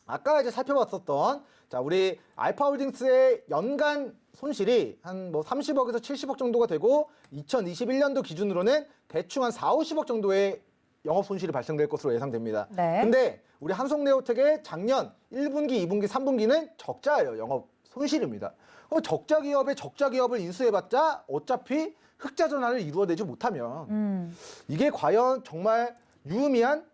아까 이제 살펴봤었던 자 우리 알파홀딩스의 연간 손실이 한 뭐 30억에서 70억 정도가 되고 2021년도 기준으로는 대충 한 4, 50억 정도의 영업 손실이 발생될 것으로 예상됩니다. 네. 근데 우리 한송네오텍의 작년 1분기, 2분기, 3분기는 적자예요. 영업 손실입니다. 적자 기업의 적자 기업을 인수해봤자 어차피 흑자 전환을 이루어내지 못하면 이게 과연 정말 유의미한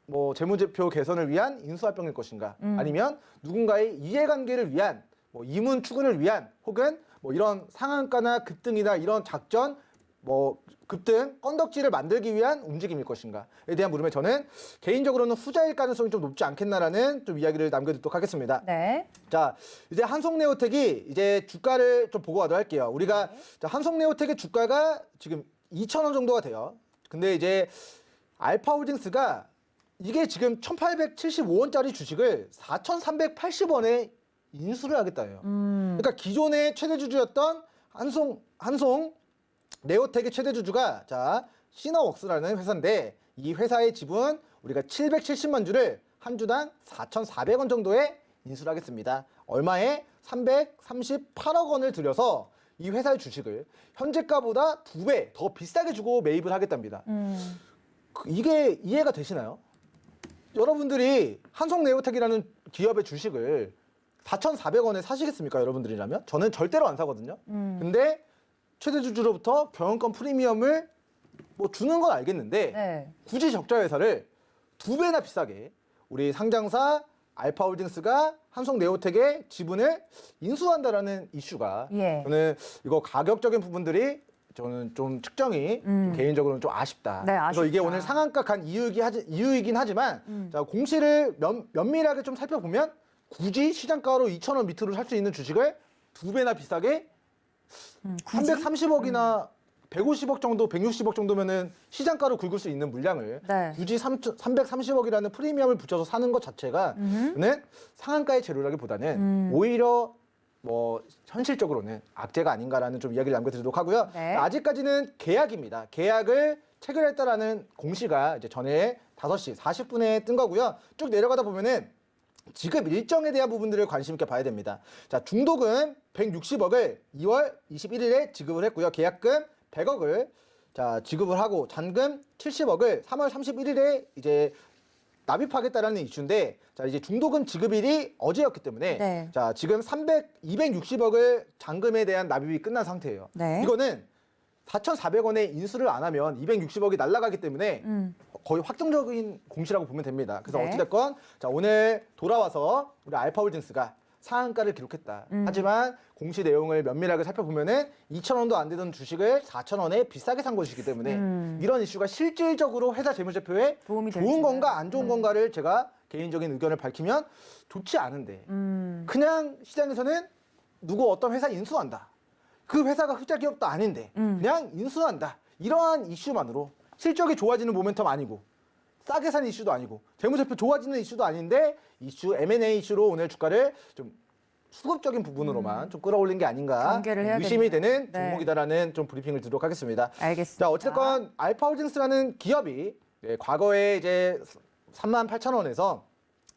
뭐 재무제표 개선을 위한 인수합병일 것인가 아니면 누군가의 이해관계를 위한 뭐 이문 추gun을 위한 혹은 뭐 이런 상한가나 급등이나 이런 작전 뭐 급등 건덕지를 만들기 위한 움직임일 것인가에 대한 물음에 저는 개인적으로는 후자일 가능성이 좀 높지 않겠나라는 좀 이야기를 남겨두도록 하겠습니다. 네. 자, 이제 한송네오텍이 이제 주가를 좀 보고 가도록 할게요. 우리가 자, 한송네오텍의 주가가 지금 2,000원 정도가 돼요. 근데 이제 알파홀딩스가 이게 지금 1,875원짜리 주식을 4,380원에 인수를 하겠다 해요. 그러니까 기존의 최대 주주였던 한송 네오텍의 최대 주주가 자 시너웍스라는 회사인데 이 회사의 지분 우리가 770만 주를 한 주당 4,400원 정도에 인수를 하겠습니다. 얼마에 338억 원을 들여서 이 회사의 주식을 현재가보다 2배 더 비싸게 주고 매입을 하겠답니다. 이게 이해가 되시나요? 여러분들이 한송네오텍이라는 기업의 주식을 4,400원에 사시겠습니까? 여러분들이라면? 저는 절대로 안 사거든요. 근데 최대 주주로부터 경영권 프리미엄을 뭐 주는 건 알겠는데 네. 굳이 적자 회사를 2배나 비싸게 우리 상장사 알파홀딩스가 한송네오텍의 지분을 인수한다라는 이슈가 예. 저는 이거 가격적인 부분들이 저는 좀 측정이 좀 개인적으로는 좀 아쉽다. 네, 그래서 이게 아쉽다. 오늘 상한가 간 이유이긴 하지만 자, 공시를 면밀하게 좀 살펴보면 굳이 시장가로 2,000원 밑으로 살 수 있는 주식을 2배나 비싸게 330억이나 150억 정도, 160억 정도면은 시장가로 긁을 수 있는 물량을 네. 굳이 330억이라는 프리미엄을 붙여서 사는 것 자체가 는 상한가의 재료라기보다는 오히려 뭐 현실적으로는 악재가 아닌가라는 좀 이야기를 남겨드리도록 하고요. 네. 아직까지는 계약입니다. 계약을 체결했다라는 공시가 이제 전에 5시 40분에 뜬 거고요. 쭉 내려가다 보면은 지급 일정에 대한 부분들을 관심 있게 봐야 됩니다. 자, 중도금 160억을 2월 21일에 지급을 했고요. 계약금 100억을 자, 지급을 하고 잔금 70억을 3월 31일에 이제 납입하겠다라는 이슈인데 자, 이제 중도금 지급일이 어제였기 때문에 네. 자, 지금 260억을 잔금에 대한 납입이 끝난 상태예요. 네. 이거는 4,400원에 인수를 안 하면 260억이 날아가기 때문에 거의 확정적인 공시라고 보면 됩니다. 그래서 네. 어찌됐건 자 오늘 돌아와서 우리 알파홀딩스가 상한가를 기록했다. 하지만 공시 내용을 면밀하게 살펴보면은 2,000원도 안 되던 주식을 4,000원에 비싸게 산 것이기 때문에 이런 이슈가 실질적으로 회사 재무제표에 도움이 좋은 될지는. 건가 안 좋은 건가를 제가 개인적인 의견을 밝히면 좋지 않은데 그냥 시장에서는 누구 어떤 회사 인수한다. 그 회사가 흑자 기업도 아닌데 그냥 인수한다. 이러한 이슈만으로 실적이 좋아지는 모멘텀 아니고 싸게 산 이슈도 아니고 재무제표 좋아지는 이슈도 아닌데 이슈 M&A 이슈로 오늘 주가를 좀 수급적인 부분으로만 좀 끌어올린 게 아닌가 경계를 해야겠네요. 의심이 되는 네. 종목이다라는 좀 브리핑을 드리도록 하겠습니다. 알겠습니다. 자 어쨌든 알파홀딩스라는 기업이 과거에 이제 38,000원에서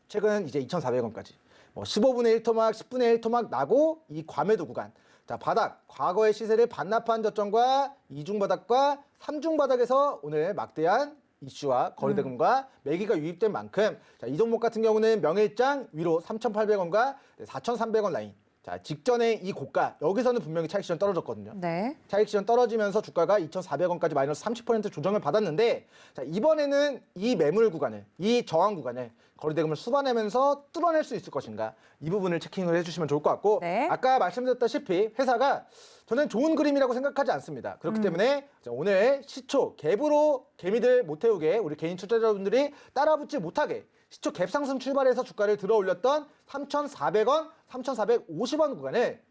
최근 이제 2,400원까지 뭐 15분의 1토막, 10분의 1토막 나고 이 과매도 구간. 자, 바닥, 과거의 시세를 반납한 저점과 이중바닥과 삼중바닥에서 오늘 막대한 이슈와 거래대금과 매기가 유입된 만큼 자, 이 종목 같은 경우는 명일장 위로 3,800원과 4,300원 라인. 자, 직전에 이 고가 여기서는 분명히 차익 실현 떨어졌거든요. 네. 차익 실현 떨어지면서 주가가 2,400원까지 마이너스 30% 조정을 받았는데 자, 이번에는 이 매물 구간을 이 저항 구간을 거래대금을 수반하면서 뚫어낼 수 있을 것인가 이 부분을 체킹을 해주시면 좋을 것 같고 네. 아까 말씀드렸다시피 회사가 저는 좋은 그림이라고 생각하지 않습니다. 그렇기 때문에 자, 오늘 시초 갭으로 개미들 못 태우게 우리 개인 투자자분들이 따라붙지 못하게 시초 갭 상승 출발해서 주가를 들어 올렸던 3,400원, 3,450원 구간을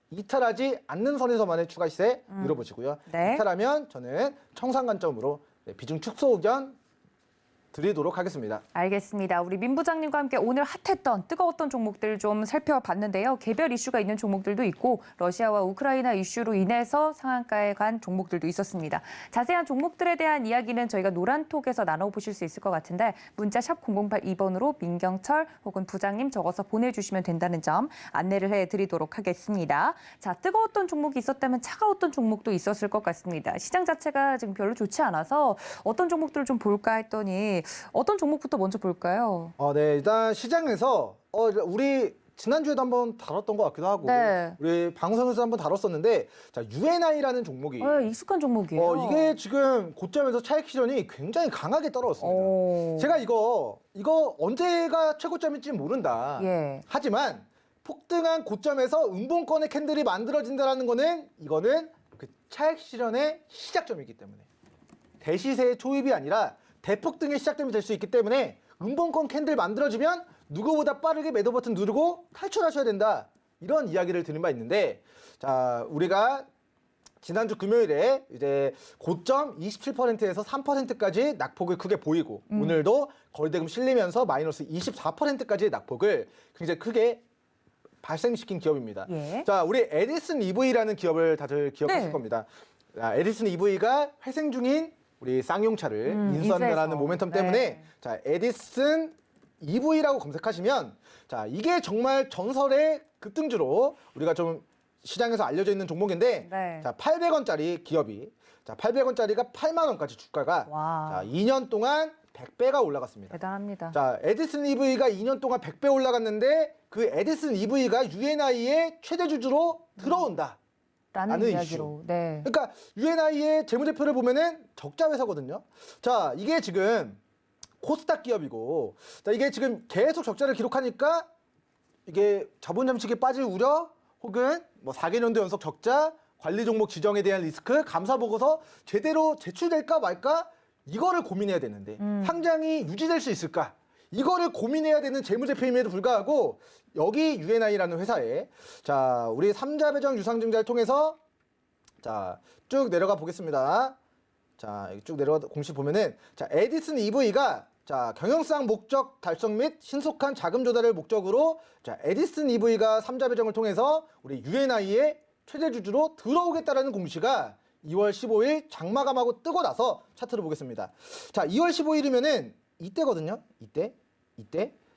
이탈하지 않는 선에서만의 추가 시세 밀어보시고요. 네. 이탈하면 저는 청산 관점으로 비중 축소 의견 드리도록 하겠습니다. 알겠습니다. 우리 민 부장님과 함께 오늘 핫했던 뜨거웠던 종목들 좀 살펴봤는데요. 개별 이슈가 있는 종목들도 있고 러시아와 우크라이나 이슈로 인해서 상한가에 간 종목들도 있었습니다. 자세한 종목들에 대한 이야기는 저희가 노란톡에서 나눠보실 수 있을 것 같은데 문자 샵 0082번으로 민경철 혹은 부장님 적어서 보내주시면 된다는 점 안내를 해드리도록 하겠습니다. 자, 뜨거웠던 종목이 있었다면 차가웠던 종목도 있었을 것 같습니다. 시장 자체가 지금 별로 좋지 않아서 어떤 종목들을 좀 볼까 했더니 어떤 종목부터 먼저 볼까요? 네, 일단 시장에서 우리 지난주에도 한번 다뤘던 것 같기도 하고 네. 우리 방송에서 한번 다뤘었는데 자, UNI라는 종목이 익숙한 종목이에요. 이게 지금 고점에서 차익 실현이 굉장히 강하게 떨어졌습니다. 제가 이거 언제가 최고점일지 모른다. 예. 하지만 폭등한 고점에서 음봉권의 캔들이 만들어진다는 거는 이거는 그 차익 실현의 시작점이기 때문에 대시세의 초입이 아니라 대폭등의 시작점이 될 수 있기 때문에 음봉권 캔들 만들어지면 누구보다 빠르게 매도 버튼 누르고 탈출하셔야 된다. 이런 이야기를 드린 바 있는데 자, 우리가 지난주 금요일에 이제 고점 27%에서 3%까지 낙폭을 크게 보이고 오늘도 거래대금 실리면서 마이너스 24%까지의 낙폭을 굉장히 크게 발생시킨 기업입니다. 예. 자, 우리 에디슨 EV라는 기업을 다들 기억하실 네. 겁니다. 자, 에디슨 EV가 회생 중인 우리 쌍용차를 인수한다라는 인수해서. 모멘텀 때문에 네. 자, 에디슨 EV라고 검색하시면 자, 이게 정말 전설의 급등주로 우리가 좀 시장에서 알려져 있는 종목인데 네. 자, 800원짜리 기업이 자, 800원짜리가 8만 원까지 주가가 와. 자, 2년 동안 100배가 올라갔습니다. 대단합니다. 자, 에디슨 EV가 2년 동안 100배 올라갔는데 그 에디슨 EV가 UNI의 최대 주주로 들어온다. 라는 라는 이야기로. 네. 그러니까 UNI의 재무제표를 보면은 적자 회사거든요. 자, 이게 지금 코스닥 기업이고, 자, 이게 지금 계속 적자를 기록하니까 이게 자본 잠식에 빠질 우려 혹은 뭐 4개년도 연속 적자, 관리 종목 지정에 대한 리스크, 감사 보고서 제대로 제출될까 말까 이거를 고민해야 되는데 상장이 유지될 수 있을까? 이거를 고민해야 되는 재무제표임에도 불구하고 여기 UNI라는 회사에 자, 우리 3자 배정 유상증자를 통해서 자, 쭉 내려가 보겠습니다. 자, 여기 쭉 내려가 공시 보면은 자, 에디슨 EV가 자, 경영상 목적 달성 및 신속한 자금 조달을 목적으로 자, 에디슨 EV가 3자 배정을 통해서 우리 UNI의 최대 주주로 들어오겠다라는 공시가 2월 15일 장마감하고 뜨고 나서 차트를 보겠습니다. 자, 2월 15일이면은 이때거든요. 이때.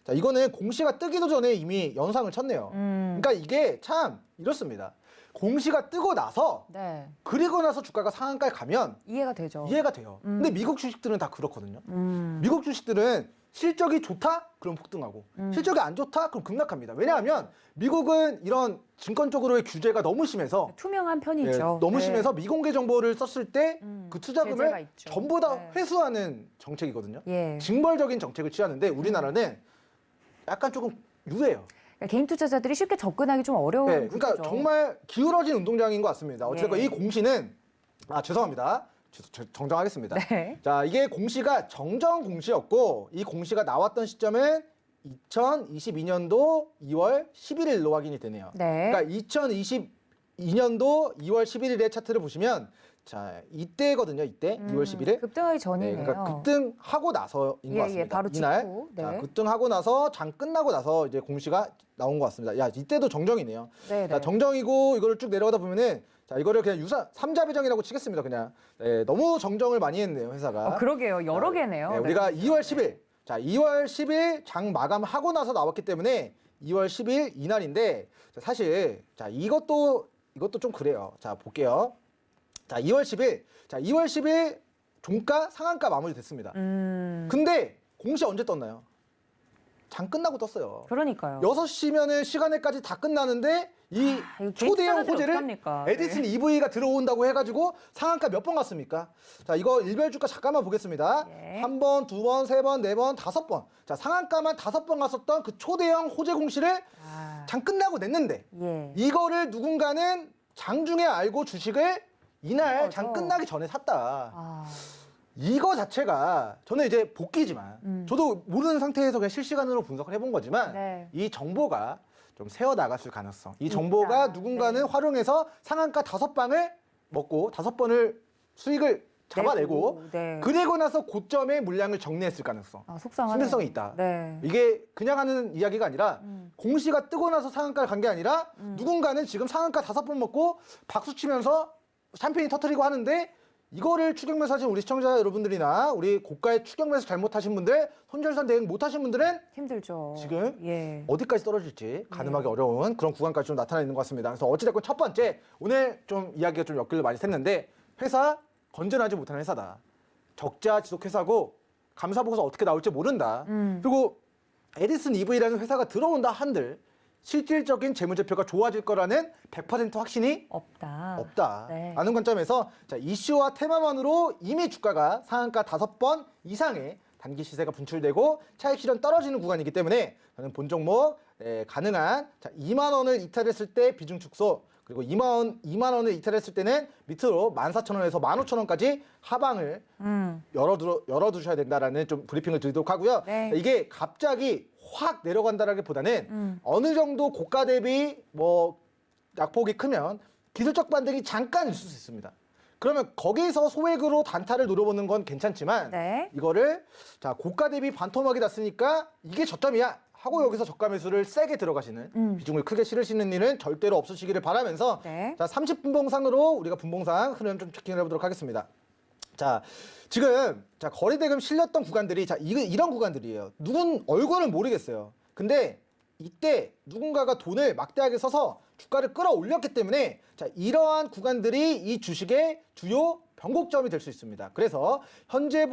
자, 이거는 공시가 뜨기도 전에 이미 연상을 쳤네요. 그러니까 이게 참 이렇습니다. 공시가 뜨고 나서 네. 그리고 나서 주가가 상한가에 가면 이해가 되죠. 이해가 돼요. 근데 미국 주식들은 다 그렇거든요. 음. 미국 주식들은 실적이 좋다? 그럼 폭등하고 실적이 안 좋다? 그럼 급락합니다. 왜냐하면 미국은 이런 증권 쪽으로의 규제가 너무 심해서 투명한 예, 편이죠. 너무 네. 심해서 미공개 정보를 썼을 때 그 제재가 투자금을 있죠. 전부 다 네. 회수하는 정책이거든요. 예. 징벌적인 정책을 취하는데 우리나라는 약간 조금 유해요. 그러니까 개인 투자자들이 쉽게 접근하기 좀 어려운 네, 그러니까 구조죠. 정말 기울어진 운동장인 것 같습니다. 어쨌든 예. 이 공시는 죄송합니다. 정정하겠습니다. 네. 자, 이게 공시가 정정 공시였고 이 공시가 나왔던 시점은 2022년도 2월 11일로 확인이 되네요. 네. 그러니까 2022년도 2월 11일의 차트를 보시면 자, 이때거든요. 이때 2월 11일. 급등하기 네, 전이네요. 그러니까 급등하고 나서인 것 같습니다. 바로 이날 직후. 네. 자, 급등하고 나서 장 끝나고 나서 이제 공시가 나온 것 같습니다. 야, 이때도 정정이네요. 네, 자, 네. 정정이고 이거를 쭉 내려가다 보면은 자, 이거를 그냥 삼자 배정이라고 치겠습니다. 그냥 네, 너무 정정을 많이 했네요, 회사가. 그러게요. 여러 개네요. 네, 네. 우리가 2월 10일 자, 2월 10일 장 마감하고 나서 나왔기 때문에 2월 10일 이날인데 자, 사실 자, 이것도 좀 그래요. 자, 볼게요. 자, 2월 10일. 자, 2월 10일 종가 상한가 마무리됐습니다. 근데 공시 언제 떴나요? 장 끝나고 떴어요. 그러니까요. 6시면은 시간에까지 다 끝나는데 이 이거 개인 초대형 투자자들이 호재를 어떡합니까? 에디슨 EV가 들어온다고 해가지고 상한가 몇 번 갔습니까? 자, 이거 일별 주가 잠깐만 보겠습니다. 예. 한 번, 두 번, 세 번, 네 번, 5번. 자, 상한가만 5번 갔었던 그 초대형 호재 공시를 장 끝나고 냈는데 예. 이거를 누군가는 장중에 알고 주식을 이날 그거죠. 장 끝나기 전에 샀다. 아, 이거 자체가 저는 이제 복귀지만 저도 모르는 상태에서 그냥 실시간으로 분석을 해본 거지만 네. 이 정보가 좀 새어 나갔을 가능성. 이 정보가 누군가는 네. 활용해서 상한가 5방을 먹고 5번을 수익을 잡아내고 네. 그리고 나서 고점의 물량을 정리했을 가능성, 속상하네요. 신빙성이 있다. 네. 이게 그냥 하는 이야기가 아니라 공시가 뜨고 나서 상한가를 간 게 아니라 누군가는 지금 상한가 5번 먹고 박수 치면서 샴페인 터트리고 하는데 이거를 추격매수 하신 우리 시청자 여러분들이나 우리 고가의 추격매수 잘못하신 분들, 손절선 대응 못하신 분들은 힘들죠. 지금 예. 어디까지 떨어질지 가늠하기 어려운 그런 구간까지 좀 나타나 있는 것 같습니다. 그래서 어찌됐건 첫 번째, 오늘 좀 이야기가 좀 엮일을 많이 샜는데 회사 건전하지 못한 회사다. 적자 지속 회사고 감사 보고서 어떻게 나올지 모른다. 그리고 에디슨 EV라는 회사가 들어온다 한들 실질적인 재무제표가 좋아질 거라는 100% 확신이 없다. 없다. 네. 라는 관점에서 자, 이슈와 테마만으로 이미 주가가 상한가 5번 이상의 단기 시세가 분출되고 차익 실현 떨어지는 구간이기 때문에 저는 본 종목 가능한 2만 원을 이탈했을 때 비중 축소, 그리고 2만 원을 이탈했을 때는 밑으로 14,000원에서 15,000원까지 하방을 열어두셔야 된다라는 좀 브리핑을 드리도록 하고요. 네. 이게 갑자기 확 내려간다라기보다는 어느 정도 고가 대비 뭐 약폭이 크면 기술적 반등이 잠깐 있을 수 있습니다. 그러면 거기서 소액으로 단타를 노려보는 건 괜찮지만 네. 이거를 자 고가 대비 반토막이 났으니까 이게 저점이야 하고 여기서 저가 매수를 세게 들어가시는 비중을 크게 실으시는 일은 절대로 없으시기를 바라면서 네. 자 30분봉상으로 우리가 분봉상 흐름 좀 체킹을 해보도록 하겠습니다. 자 지금 자 거래대금 실렸던 구간들이 자 이런 구간들이에요. 누군 얼굴은 모르겠어요. 근데 이때 누군가가 돈을 막대하게 써서 주가를 끌어올렸기 때문에 자 이러한 구간들이 이 주식의 주요 변곡점이 될 수 있습니다. 그래서 현재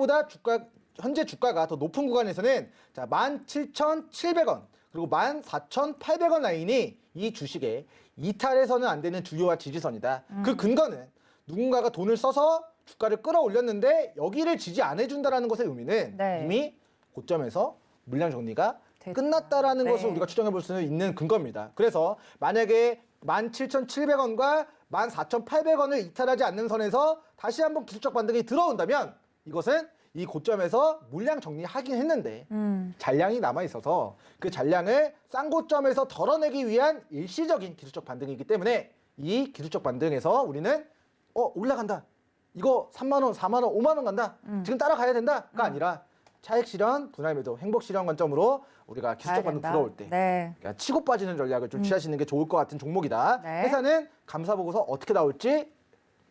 주가가 더 높은 구간에서는 자 17,700원 그리고 14,800원 라인이 이 주식의 이탈해서는 안 되는 주요와 지지선이다. 그 근거는 누군가가 돈을 써서 주가를 끌어올렸는데 여기를 지지 안 해준다라는 것의 의미는 네. 이미 고점에서 물량 정리가 됐다. 끝났다라는 네. 것을 우리가 추정해 볼 수 있는 근거입니다. 그래서 만약에 17,700원과 14,800원을 이탈하지 않는 선에서 다시 한번 기술적 반등이 들어온다면 이것은 이 고점에서 물량 정리하긴 했는데 잔량이 남아 있어서 그 잔량을 싼 고점에서 덜어내기 위한 일시적인 기술적 반등이기 때문에 이 기술적 반등에서 우리는 올라간다. 이거 3만 원, 4만 원, 5만 원 간다. 지금 따라가야 된다가 아니라 차익 실현, 분할 매도, 행복 실현 관점으로 우리가 기술적 반등 된다. 들어올 때 네. 그러니까 치고 빠지는 전략을 좀 취하시는 게 좋을 것 같은 종목이다. 네. 회사는 감사 보고서 어떻게 나올지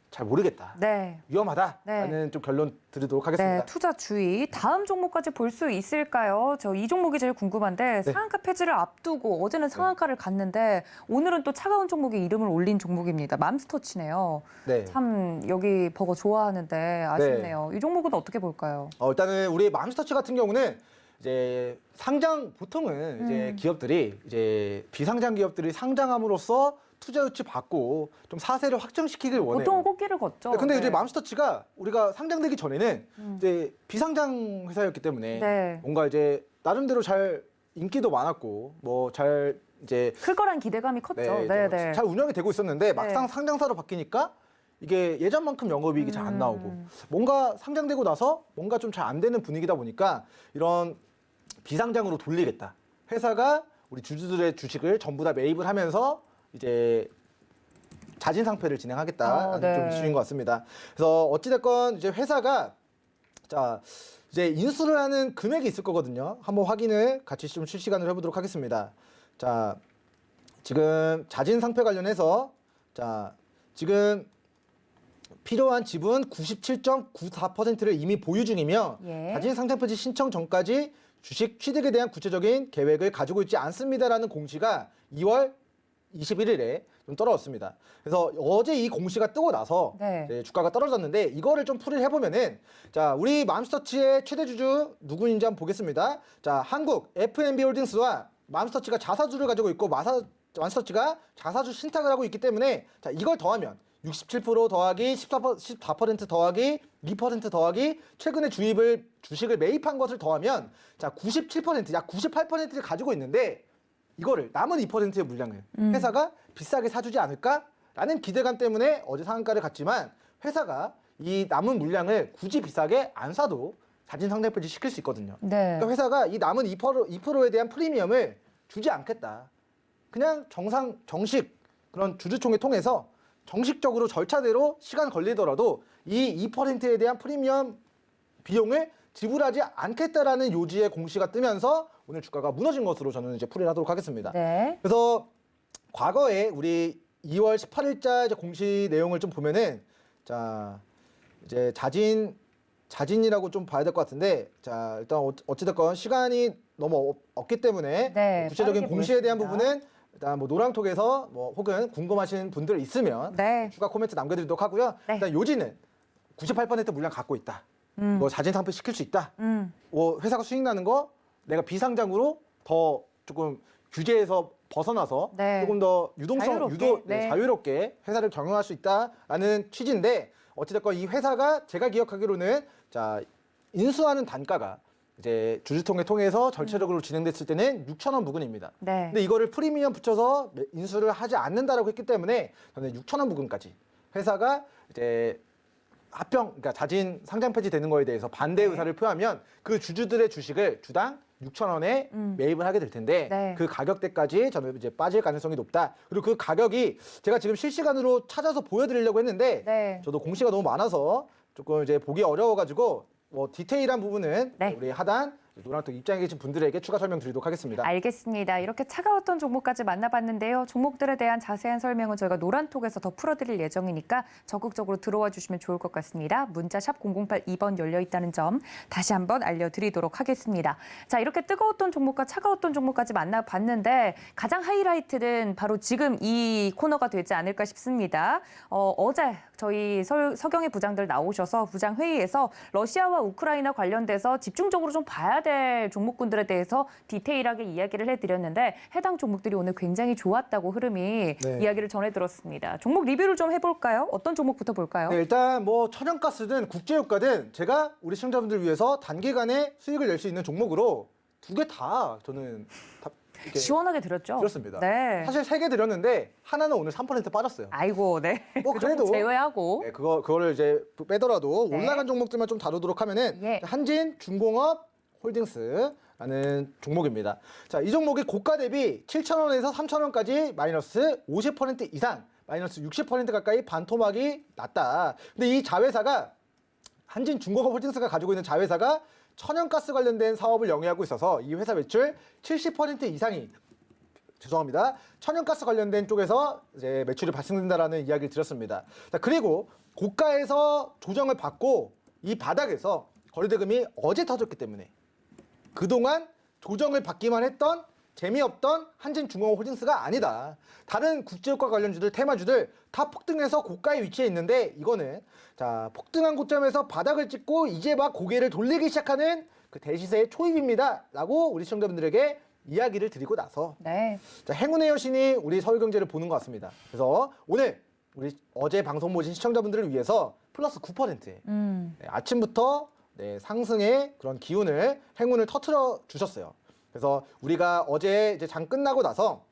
잘 모르겠다. 네. 위험하다라는 좀 결론 드리도록 하겠습니다. 네, 투자 주의. 다음 종목까지 볼 수 있을까요? 저 이 종목이 제일 궁금한데 네. 상한가 폐지를 앞두고 어제는 상한가를 갔는데 오늘은 또 차가운 종목에 이름을 올린 종목입니다. 맘스터치네요. 네. 참 여기 버거 좋아하는데 아쉽네요. 이 종목은 어떻게 볼까요? 일단은 우리 맘스터치 같은 경우는 이제 보통은 이제 기업들이 이제 비상장 기업들이 상장함으로써 투자 유치 받고 좀 사세를 확정시키길 원해요. 보통은 꽃길을 걷죠. 근데 네. 이제 맘스터치가 우리가 상장되기 전에는 이제 비상장 회사였기 때문에 네. 뭔가 이제 나름대로 잘 인기도 많았고 뭐 잘 이제 클 거란 기대감이 컸죠. 네, 네. 잘 운영이 되고 있었는데 막상 상장사로 바뀌니까 이게 예전만큼 영업이익이 잘 안 나오고 뭔가 상장되고 나서 뭔가 좀 잘 안 되는 분위기다 보니까 이런 비상장으로 돌리겠다. 회사가 우리 주주들의 주식을 전부 다 매입을 하면서 이제 자진 상패를 진행하겠다라는 네. 좀 이슈인 것 같습니다. 그래서 어찌됐건 이제 회사가 자 이제 인수를 하는 금액이 있을 거거든요. 한번 확인을 같이 좀 실시간으로 해보도록 하겠습니다. 자 지금 자진 상패 관련해서 자 지금 필요한 지분 97.94%를 이미 보유 중이며 예. 자진 상장 폐지 신청 전까지 주식 취득에 대한 구체적인 계획을 가지고 있지 않습니다라는 공시가 2월 21일에 좀 떨어졌습니다. 그래서 어제 이 공시가 뜨고 나서 네. 이제 주가가 떨어졌는데 이거를 좀 풀이를 해보면은 자 우리 맘스터치의 최대 주주 누구인지 한번 보겠습니다. 자 한국 F&B 홀딩스와 맘스터치가 자사주를 가지고 있고 맘스터치가 자사주 신탁을 하고 있기 때문에 자 이걸 더하면 67% 더하기 14% 더하기 2% 더하기 최근에 주식을 매입한 것을 더하면 자 97% 약 98%를 가지고 있는데 이거를 남은 2%의 물량을 회사가 비싸게 사주지 않을까라는 기대감 때문에 어제 상한가를 갔지만 회사가 이 남은 물량을 굳이 비싸게 안 사도 자진 상장 폐지 시킬 수 있거든요. 네. 그러니까 회사가 이 남은 2%에 대한 프리미엄을 주지 않겠다. 그냥 정식 그런 주주총회 통해서 정식적으로 절차대로 시간 걸리더라도 이 2%에 대한 프리미엄 비용을 지불하지 않겠다라는 요지의 공시가 뜨면서 오늘 주가가 무너진 것으로 저는 이제 풀이를 하도록 하겠습니다. 네. 그래서 과거에 우리 2월 18일자 이제 공시 내용을 좀 보면은 자 이제 자진이라고 좀 봐야 될 것 같은데 자 일단 어찌됐건 시간이 너무 없기 때문에 네, 구체적인 빠르게 공시에 대한 보겠습니다. 부분은 일단 뭐 노랑톡에서 뭐 혹은 궁금하신 분들 있으면 네. 추가 코멘트 남겨드리도록 하고요. 네. 일단 요지는 98% 물량 갖고 있다. 뭐 자진 상표 시킬 수 있다. 뭐 회사가 수익 나는 거 내가 비상장으로 더 조금 규제에서 벗어나서 네. 조금 더 유동성 네. 자유롭게 회사를 경영할 수 있다라는 취지인데 어찌됐건 이 회사가 제가 기억하기로는 자 인수하는 단가가 이제 주주통회 통해서 절차적으로 진행됐을 때는 6,000원 부근입니다. 네. 근데 이거를 프리미엄 붙여서 인수를 하지 않는다라고 했기 때문에 저는 6,000원 부근까지 회사가 이제 그러니까 자진 상장 폐지되는 거에 대해서 반대 의사를 표하면 그 주주들의 주식을 주당 6,000원에 매입을 하게 될 텐데 네. 그 가격대까지 저는 이제 빠질 가능성이 높다. 그리고 그 가격이 제가 지금 실시간으로 찾아서 보여드리려고 했는데 네. 저도 공시가 너무 많아서 조금 이제 보기 어려워가지고 뭐 디테일한 부분은 네. 우리 하단 노란톡 입장에 계신 분들에게 추가 설명 드리도록 하겠습니다. 알겠습니다. 이렇게 차가웠던 종목까지 만나봤는데요. 종목들에 대한 자세한 설명은 저희가 노란톡에서 더 풀어드릴 예정이니까 적극적으로 들어와 주시면 좋을 것 같습니다. 문자 샵 0082번 열려 있다는 점 다시 한번 알려드리도록 하겠습니다. 자, 이렇게 뜨거웠던 종목과 차가웠던 종목까지 만나봤는데 가장 하이라이트는 바로 지금 이 코너가 되지 않을까 싶습니다. 어제 저희 서경의 부장들 나오셔서 부장 회의에서 러시아와 우크라이나 관련돼서 집중적으로 좀 봐야 될 종목군들에 대해서 디테일하게 이야기를 해드렸는데 해당 종목들이 오늘 굉장히 좋았다고 흐름이 네. 이야기를 전해들었습니다. 종목 리뷰를 좀 해볼까요? 어떤 종목부터 볼까요? 네, 일단 뭐 천연가스든 국제유가든 제가 우리 시청자분들 위해서 단기간에 수익을 낼 수 있는 종목으로 두 개 다 저는 다 이렇게 시원하게 들었죠? 들었습니다. 네. 사실 세 개 드렸는데 하나는 오늘 3% 빠졌어요. 아이고, 네. 뭐 그 종목 그래도 제외하고. 네, 그거를 이제 빼더라도 네. 올라간 종목들만 좀 다루도록 하면은 예. 한진 중공업 홀딩스라는 종목입니다. 자, 이 종목이 고가 대비 7,000원에서 3,000원까지 마이너스 50% 이상, 마이너스 60% 가까이 반토막이 났다. 근데 이 자회사가 한진 중공업 홀딩스가 가지고 있는 자회사가 천연가스 관련된 사업을 영위하고 있어서 이 회사 매출 70% 이상이 죄송합니다. 천연가스 관련된 쪽에서 이제 매출이 발생된다라는 이야기를 드렸습니다. 자, 그리고 고가에서 조정을 받고 이 바닥에서 거래대금이 어제 터졌기 때문에 그동안 조정을 받기만 했던 재미없던 한진중공업 홀딩스가 아니다. 다른 국제유가 관련주들, 테마주들 다 폭등해서 고가에 위치해 있는데 이거는 자 폭등한 고점에서 바닥을 찍고 이제 막 고개를 돌리기 시작하는 그 대시세의 초입입니다. 라고 우리 시청자분들에게 이야기를 드리고 나서 네. 자, 행운의 여신이 우리 서울경제를 보는 것 같습니다. 그래서 오늘 우리 어제 방송 보신 시청자분들을 위해서 플러스 9%에 네, 아침부터 네, 상승의 그런 기운을 행운을 터트려 주셨어요. 그래서 우리가 어제 이제 장 끝나고 나서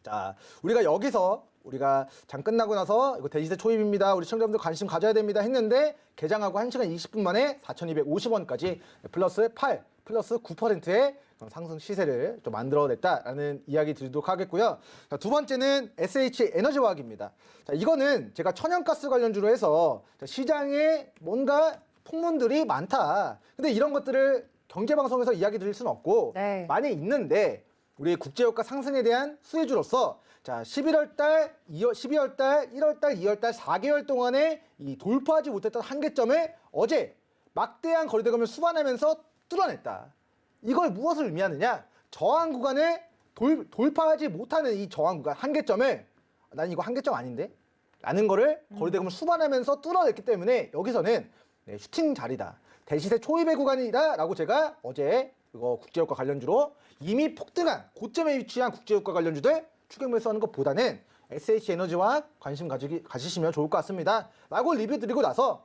자 우리가 여기서 우리가 장 끝나고 나서 이거 대시세 초입입니다. 우리 시청자분들 관심 가져야 됩니다 했는데 개장하고 1시간 20분 만에 4,250원까지 플러스 8, 플러스 9%의 상승 시세를 좀 만들어냈다라는 이야기 드리도록 하겠고요. 자, 두 번째는 SH에너지화학입니다. 자, 이거는 제가 천연가스 관련주로 해서 자, 시장에 뭔가 풍문들이 많다. 근데 이런 것들을 경제방송에서 이야기 드릴 수는 없고 네. 많이 있는데 우리 국제유가 상승에 대한 수혜주로서 자 11월 달, 12월 달, 1월 달, 2월 달 4개월 동안에 이 돌파하지 못했던 한계점을 어제 막대한 거래대금을 수반하면서 뚫어냈다. 이걸 무엇을 의미하느냐? 저항 구간을 돌파하지 못하는 이 저항 구간, 한계점을 난 이거 한계점 아닌데? 라는 거를 거래대금을 수반하면서 뚫어냈기 때문에 여기서는 네, 슈팅 자리다. 대시세 초입의 구간이다. 라고 제가 어제 이거 국제유가 관련주로 이미 폭등한 고점에 위치한 국제유가 관련주들 추격매수 하는 것보다는 SH에너지와 관심 가지시면 좋을 것 같습니다. 라고 리뷰 드리고 나서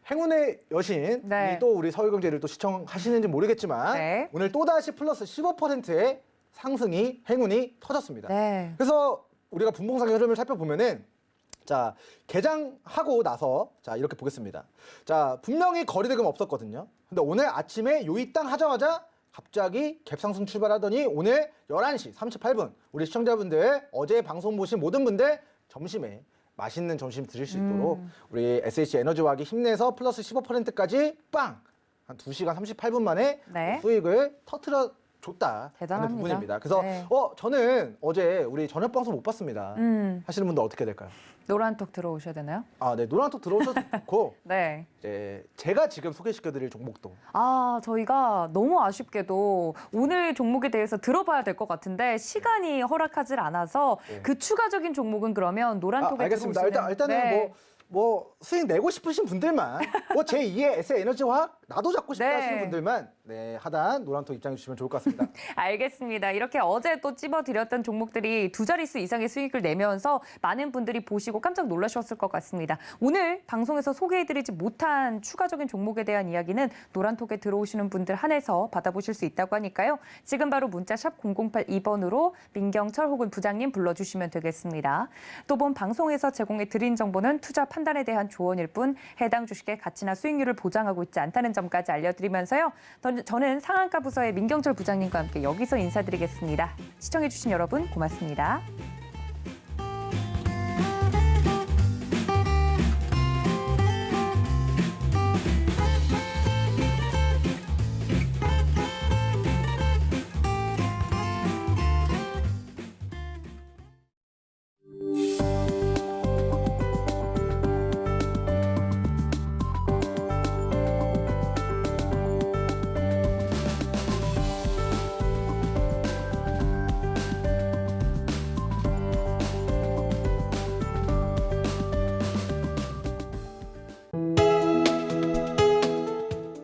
행운의 여신, 네. 또 우리 서울경제를 또 시청하시는지 모르겠지만 네. 오늘 또다시 플러스 15%의 상승이 행운이 터졌습니다. 네. 그래서 우리가 분봉상의 흐름을 살펴보면은 자 개장하고 나서 자 이렇게 보겠습니다. 자 분명히 거래대금 없었거든요. 근데 오늘 아침에 요이땅 하자마자 갑자기 갭상승 출발하더니 오늘 11시 38분 우리 시청자분들 어제 방송 보신 모든 분들 점심에 맛있는 점심 드실 수 있도록 우리 SH 에너지화학이 힘내서 플러스 15%까지 빵! 한 2시간 38분 만에 네. 수익을 터트려 줬다 대단합니다. 하는 부분입니다. 그래서 네. 저는 어제 우리 저녁 방송 못 봤습니다. 하시는 분들 어떻게 될까요? 노란톡 들어오셔야 되나요? 아, 네. 노란톡 들어오셔도 좋고 네. 이제 제가 지금 소개시켜드릴 종목도 저희가 너무 아쉽게도 오늘 종목에 대해서 들어봐야 될 것 같은데 시간이 허락하지 않아서 네. 그 추가적인 종목은 그러면 노란톡에 알겠습니다. 들어오시는 일단은 네. 뭐 수익 내고 싶으신 분들만 제2의 SH에너지화학 나도 잡고 싶다 네. 하시는 분들만 하단 노란톡 입장해 주시면 좋을 것 같습니다. 알겠습니다. 이렇게 어제 또 찝어드렸던 종목들이 두 자릿수 이상의 수익을 내면서 많은 분들이 보시고 깜짝 놀라셨을 것 같습니다. 오늘 방송에서 소개해드리지 못한 추가적인 종목에 대한 이야기는 노란톡에 들어오시는 분들 한해서 받아보실 수 있다고 하니까요. 지금 바로 문자 샵 0082번으로 민경철 혹은 부장님 불러주시면 되겠습니다. 또 본 방송에서 제공해드린 정보는 투자 판단에 대한 조언일 뿐 해당 주식의 가치나 수익률을 보장하고 있지 않다는 점까지 알려드리면서요. 저는 상한가 부서의 민경철 부장님과 함께 여기서 인사드리겠습니다. 시청해주신 여러분 고맙습니다.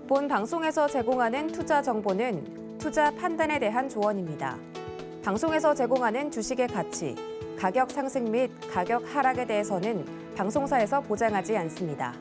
본 방송에서 제공하는 투자 정보는 투자 판단에 대한 조언입니다. 방송에서 제공하는 주식의 가치, 가격 상승 및 가격 하락에 대해서는 방송사에서 보장하지 않습니다.